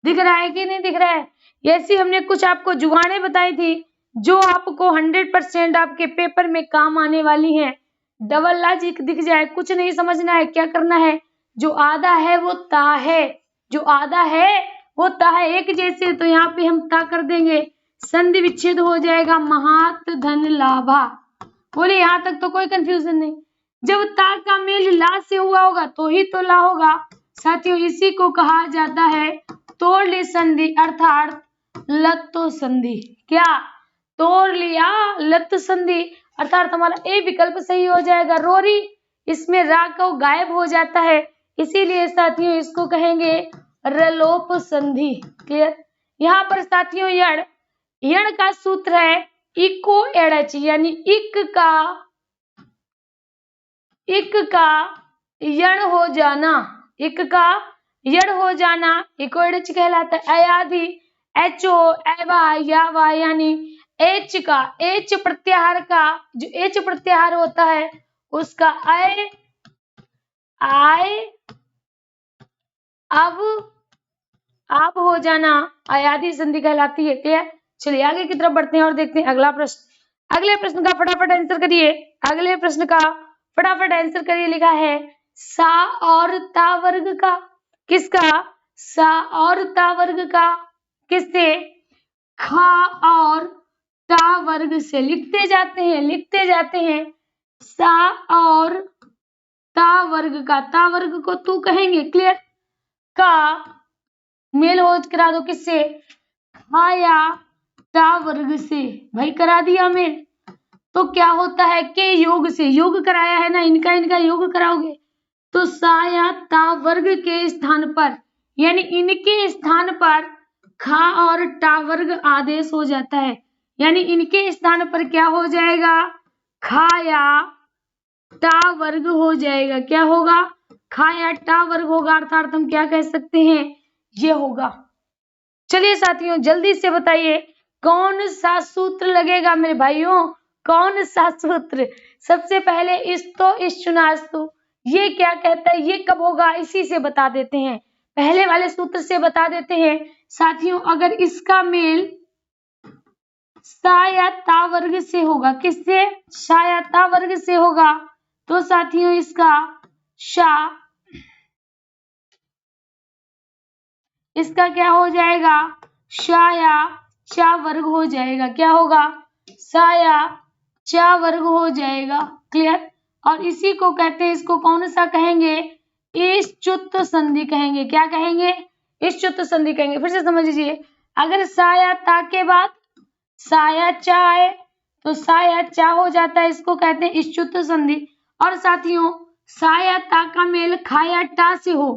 दिख रहा है कि नहीं दिख रहा है? ऐसी हमने कुछ आपको जुगाड़ें बताई थी जो आपको 100% आपके पेपर में काम आने वाली हैं। डबल ला दिख जाए, कुछ नहीं समझना है, क्या करना है, जो आधा है वो ता है, जो आधा है वो ता है, एक जैसे। तो यहाँ पे हम ता कर देंगे, संधि विच्छेद हो जाएगा, महात धन लाभा। बोले यहाँ तक तो कोई कंफ्यूजन नहीं। जब ता का मेल ला से हुआ होगा तो ही तो ला होगा। साथियों इसी को कहा जाता है तोड़ ली संधि अर्थात लत्तो संधि। क्या? तोड़ लिया लत्त संधि, अर्थात हमारा ए विकल्प सही हो जाएगा। रोरी, इसमें रा को गायब हो जाता है, इसीलिए साथियों इसको कहेंगे रलोप संधि। क्लियर। यहाँ पर साथियों यण का सूत्र है इको एड़च, यानी इक का यण हो जाना, इक का यण हो जाना इको एड़च कहलाता है। अयाधि एचओ एवा यावा, यानी एच का, एच प्रत्याहार का, जो एच प्रत्याहार होता है उसका आय अब हो जाना अयाधि संधि कहलाती है। क्लियर। चलिए आगे की तरफ बढ़ते हैं और देखते हैं अगला प्रश्न। अगले प्रश्न का फटाफट आंसर करिए, अगले प्रश्न का फटाफट आंसर करिए। लिखा है सा और ता वर्ग का, किसका? सा और ता वर्ग का, किससे? खा और ता वर्ग से। लिखते जाते हैं सा और ता वर्ग का, ता वर्ग को तू कहेंगे। क्लियर। का मेल हो करा दो, किससे? खाया ता वर्ग से। भाई करा दिया मेल, तो क्या होता है के योग से, योग कराया है ना, इनका योग कराओगे तो साया ता वर्ग के स्थान पर, यानी इनके स्थान पर खा और टा वर्ग आदेश हो जाता है, यानी इनके स्थान पर क्या हो जाएगा? खाया टा वर्ग हो जाएगा। क्या होगा? खाया टा वर्ग होगा, अर्थात हम क्या कह सकते हैं? ये होगा। चलिए साथियों जल्दी से बताइए कौन सा सूत्र लगेगा मेरे भाइयों, कौन सा सूत्र? सबसे पहले इस्तो इश्चुनास्तु, ये क्या कहता है, ये कब होगा, इसी से बता देते हैं, पहले वाले सूत्र से बता देते हैं। साथियों अगर इसका मेल सा या ता वर्ग से होगा, किससे? सा या ता वर्ग से होगा, तो साथियों इसका शा, इसका क्या हो जाएगा? शा या चा वर्ग हो जाएगा। क्या होगा? सा या चा वर्ग हो जाएगा। क्लियर। और इसी को कहते हैं, इसको कौन सा कहेंगे? इश्चुत संधि कहेंगे। क्या कहेंगे? इश्चुत संधि कहेंगे। फिर से समझ लीजिए, अगर सा या ता के बाद सा या चा है तो सा या चा हो जाता है, इसको कहते हैं इश्चुत संधि। और साथियों सा या ता का मेल खा या टा से हो,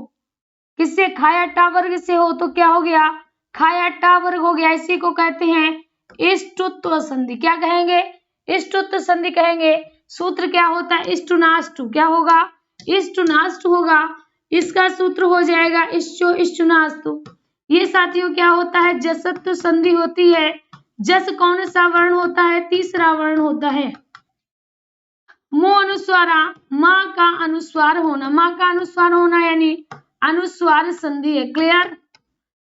किससे? खाया टा वर्ग से हो, तो क्या हो गया? खाया टा वर्ग हो गया, इसी को कहते हैं इष्टुत्व संधि। क्या कहेंगे? इष्टुत्व संधि कहेंगे। सूत्र क्या होता है? इष्टुनाष्टु। क्या होगा? इष्टुनाष्टु होगा, इसका सूत्र हो जाएगा इष्टो इष्टुनाष्टु। ये साथियों क्या होता है? जसत्व संधि होती है। जस कौन सा वर्ण होता है? तीसरा वर्ण होता है। मो अनुस्वारा, माँ का अनुस्वार होना, माँ का अनुस्वार होना यानी अनुस्वार संधि है। क्लियर।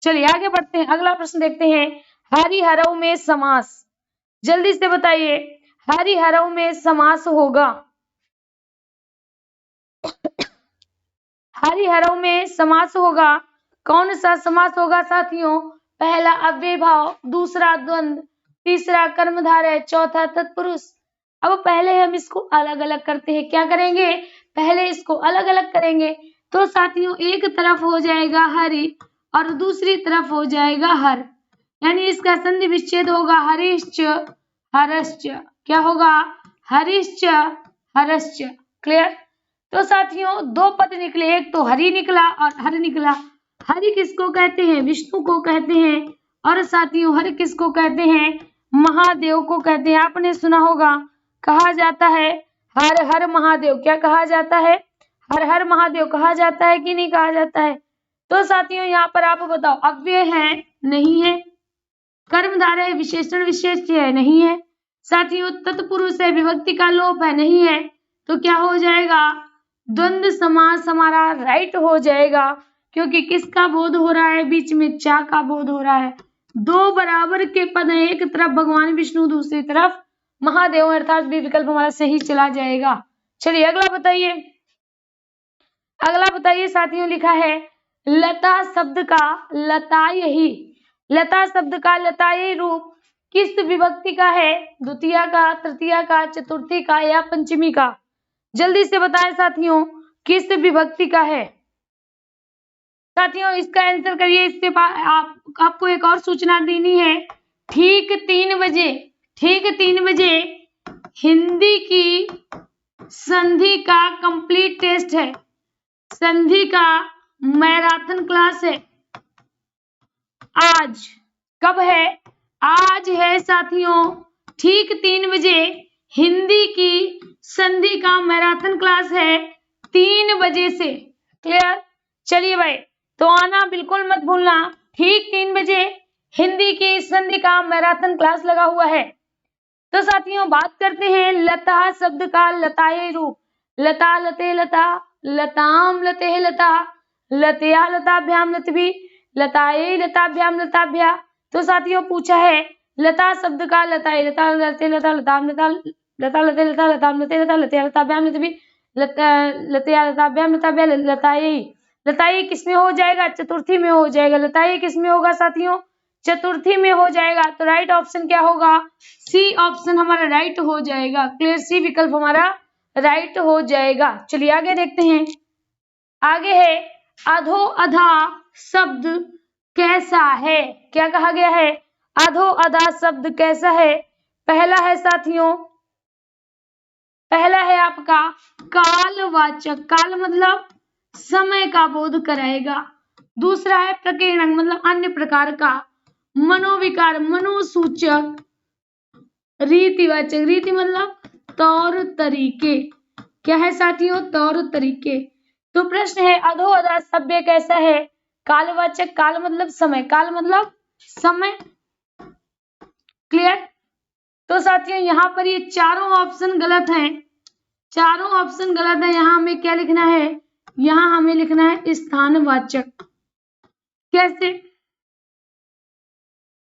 चलिए आगे बढ़ते हैं, अगला प्रश्न देखते हैं। हरिहरऊ में समास, जल्दी से बताइए हरिहरऊ में समास होगा, हरिहरऊ में समास होगा, कौन सा समास होगा साथियों? पहला अव्ययभाव, दूसरा द्वंद्व, तीसरा कर्मधारय, चौथा तत्पुरुष। अब पहले हम इसको अलग अलग करते हैं। क्या करेंगे? पहले इसको अलग अलग करेंगे। तो साथियों एक तरफ हो जाएगा हरि और दूसरी तरफ हो जाएगा हर, यानी इसका संधि विच्छेद होगा हरिश्च हरश्च। क्या होगा? हरिश्च हरश्च। क्लियर। तो साथियों दो पद निकले, एक तो हरि निकला और हर निकला। हरि किसको कहते हैं? विष्णु को कहते हैं, और साथियों हर किसको कहते हैं? महादेव को कहते हैं। आपने सुना होगा, कहा जाता है हर हर महादेव। क्या कहा जाता है? हर हर महादेव कहा जाता है कि नहीं कहा जाता है? तो साथियों यहाँ पर आप बताओ, अव्यय है? नहीं है। कर्मधारय विशेषण विशेष्य है? नहीं है। साथियों तत्पुरुष है, विभक्ति का लोप है? नहीं है। तो क्या हो जाएगा? द्वंद्व समास हमारा राइट हो जाएगा, क्योंकि किसका बोध हो रहा है? बीच में चा का बोध हो रहा है। दो बराबर के पद हैं, एक तरफ भगवान विष्णु, दूसरी तरफ महादेव, अर्थात बी विकल्प हमारा सही चला जाएगा। चलिए अगला बताइए। अगला बताइए साथियों, लिखा है लता शब्द का लतायही, लता शब्द का लतायही रूप किस विभक्ति का है? द्वितीया का, तृतीया का, चतुर्थी का या पंचमी का? जल्दी से बताएं साथियों, किस विभक्ति का है? साथियों इसका आंसर करिए। इससे आपको एक और सूचना देनी है। ठीक 3 बजे, ठीक 3 बजे हिंदी की संधि का कंप्लीट टेस्ट है, संधि का मैराथन क्लास है। आज कब है? आज है साथियों ठीक 3 बजे हिंदी की संधि का मैराथन क्लास है, 3 बजे से। क्लियर? चलिए भाई, तो आना बिल्कुल मत भूलना। ठीक 3 बजे हिंदी की संधि का मैराथन क्लास लगा हुआ है। तो साथियों बात करते हैं लता शब्द का लताये रूप। लता लते लता, लताम लते लता, लतया लताभ्याम लतभी, लताये लताभ्याम लताभ्या। तो साथियों पूछा है लता शब्द का लताये, लता लते लता, लताम लता, लता लते लता, लताम लते लता, लतया लताभ्याम लतभी, लतया लताभ्याम लताभ्या, लताये। लताये किसमें हो जाएगा? चतुर्थी में हो जाएगा। लताये किसमें होगा साथियों? चतुर्थी में हो जाएगा। तो राइट ऑप्शन क्या होगा? सी ऑप्शन हमारा राइट हो जाएगा। क्लियर? सी विकल्प हमारा राइट हो जाएगा। चलिए आगे देखते हैं। आगे है अधो अधा शब्द कैसा है? क्या कहा गया है? अधो अधा शब्द कैसा है? पहला है साथियों, पहला है आपका कालवाचक, काल मतलब समय का बोध कराएगा। दूसरा है प्रकीर्णक मतलब अन्य प्रकार का। मनोविकार मनोसूचक। रीतिवाचक, रीति मतलब तौर तरीके। क्या है साथियों? तौर तरीके। तो प्रश्न है अधो अधा सभ्य कैसा है? कालवाचक, काल मतलब समय, काल मतलब समय। क्लियर? तो साथियों यहाँ पर ये चारों ऑप्शन गलत हैं, चारों ऑप्शन गलत है। यहाँ हमें क्या लिखना है? यहाँ हमें लिखना है स्थानवाचक। कैसे?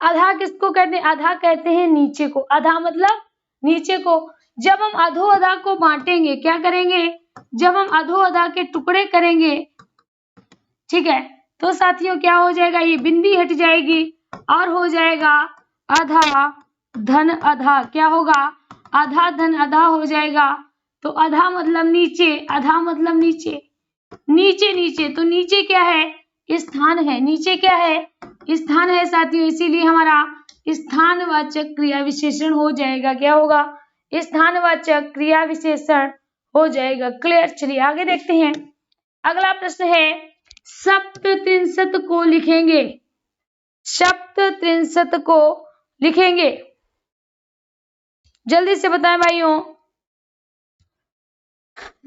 अधा किसको कहते हैं? अधा कहते हैं नीचे को। अधा मतलब नीचे को। जब हम अधो अधा को बांटेंगे, क्या करेंगे? जब हम अधो अधा के टुकड़े करेंगे, ठीक है, तो साथियों क्या हो जाएगा? ये बिंदी हट जाएगी और हो जाएगा अधा धन अधा। क्या होगा? आधा धन अधा हो जाएगा। तो अधा मतलब नीचे, अधा मतलब नीचे, नीचे नीचे। तो नीचे क्या है? स्थान है। नीचे क्या है? स्थान है साथियों, इसीलिए हमारा स्थानवाचक क्रिया विशेषण हो जाएगा। क्या होगा? स्थानवाचक क्रिया विशेषण हो जाएगा। क्लियर? चलिए आगे देखते हैं। अगला प्रश्न है सप्तत्रिंशत को लिखेंगे, सप्तत्रिंशत को लिखेंगे। जल्दी से बताएं भाइयों,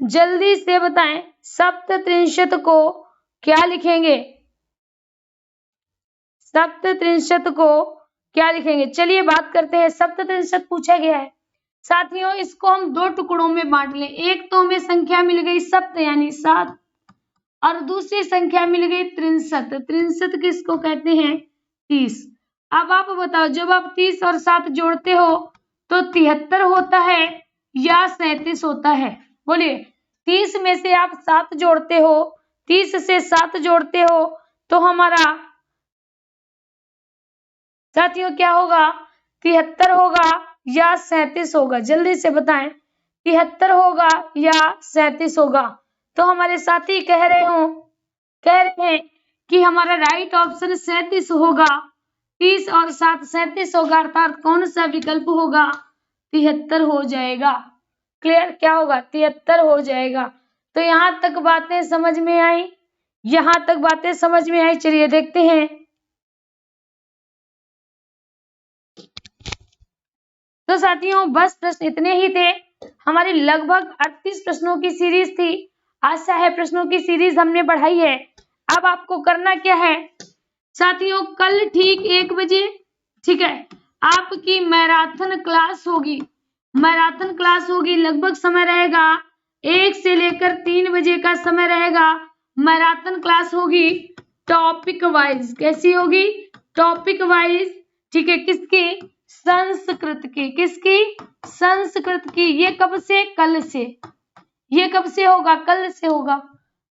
जल्दी से बताएं सप्तत्रिंशत को क्या लिखेंगे? सप्तत्रिंशत को क्या लिखेंगे? चलिए बात करते हैं। सप्तत्रिंशत पूछा गया है साथियों, इसको हम दो टुकड़ों में बांट लें। एक तो हमें संख्या मिल गई सप्त यानी 7, और दूसरी संख्या मिल गई त्रिंशत। त्रिंशत किसको कहते हैं? 30। अब आप बताओ, जब आप 30 और 7 जोड़ते हो तो 73 होता है या 37 होता है? बोलिए। 30 में से आप 7 जोड़ते हो, 30 से 7 जोड़ते हो तो हमारा साथियों क्या होगा? 73 होगा या 37 होगा? जल्दी से बताएं, 73 होगा या 37 होगा? तो हमारे साथी कह रहे हैं कि हमारा राइट ऑप्शन 37 होगा। 30 और 7 37 होगा, अर्थात कौन सा विकल्प होगा? 73 हो जाएगा। क्लियर? क्या होगा? 73 हो जाएगा। तो यहां तक बातें समझ में आई? यहां तक बातें समझ में आई? चलिए देखते हैं। तो साथियों बस प्रश्न इतने ही थे। हमारी लगभग 38 प्रश्नों की सीरीज थी। आशा है प्रश्नों की सीरीज हमने बढ़ाई है। अब आपको करना क्या है साथियों, कल ठीक 1 बजे, ठीक है, आपकी मैराथन क्लास होगी। मैराथन क्लास होगी, लगभग समय रहेगा 1 से लेकर 3 बजे का समय रहेगा। मैराथन क्लास होगी टॉपिक वाइज। कैसी होगी? टॉपिक वाइज, ठीक है। किसकी? संस्कृत की। किसकी? संस्कृत की। ये कब से? कल से। ये कब से होगा? कल से होगा।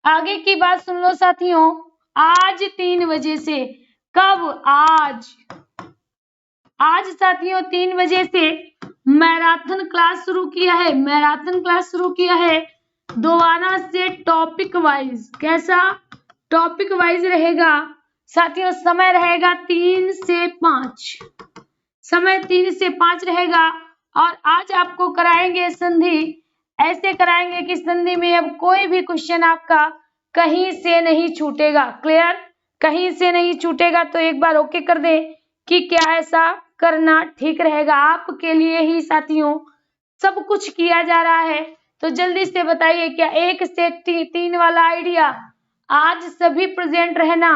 आगे की बात सुन लो साथियों, आज 3 बजे से। कब? आज। आज साथियों 3 बजे से मैराथन क्लास शुरू किया है। मैराथन क्लास शुरू किया है दोबारा से टॉपिक वाइज। कैसा? टॉपिक वाइज रहेगा साथियों। समय रहेगा 3 से 5। समय 3 से 5 रहेगा। और आज आपको कराएंगे संधि। ऐसे कराएंगे कि संधि में अब कोई भी क्वेश्चन आपका कहीं से नहीं छूटेगा। क्लियर? कहीं से नहीं छूटेगा। तो एक बार ओके कर दे कि क्या ऐसा करना ठीक रहेगा आपके लिए ही साथियों। सब कुछ किया जा रहा है, तो जल्दी से बताइए क्या 1 से 3 वाला आइडिया आज सभी प्रेजेंट रहना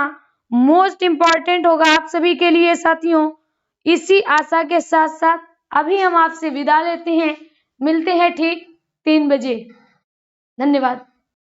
मोस्ट इंपॉर्टेंट होगा आप सभी के लिए साथियों। इसी आशा के साथ साथ अभी हम आपसे विदा लेते हैं। मिलते हैं ठीक 3 बजे। धन्यवाद।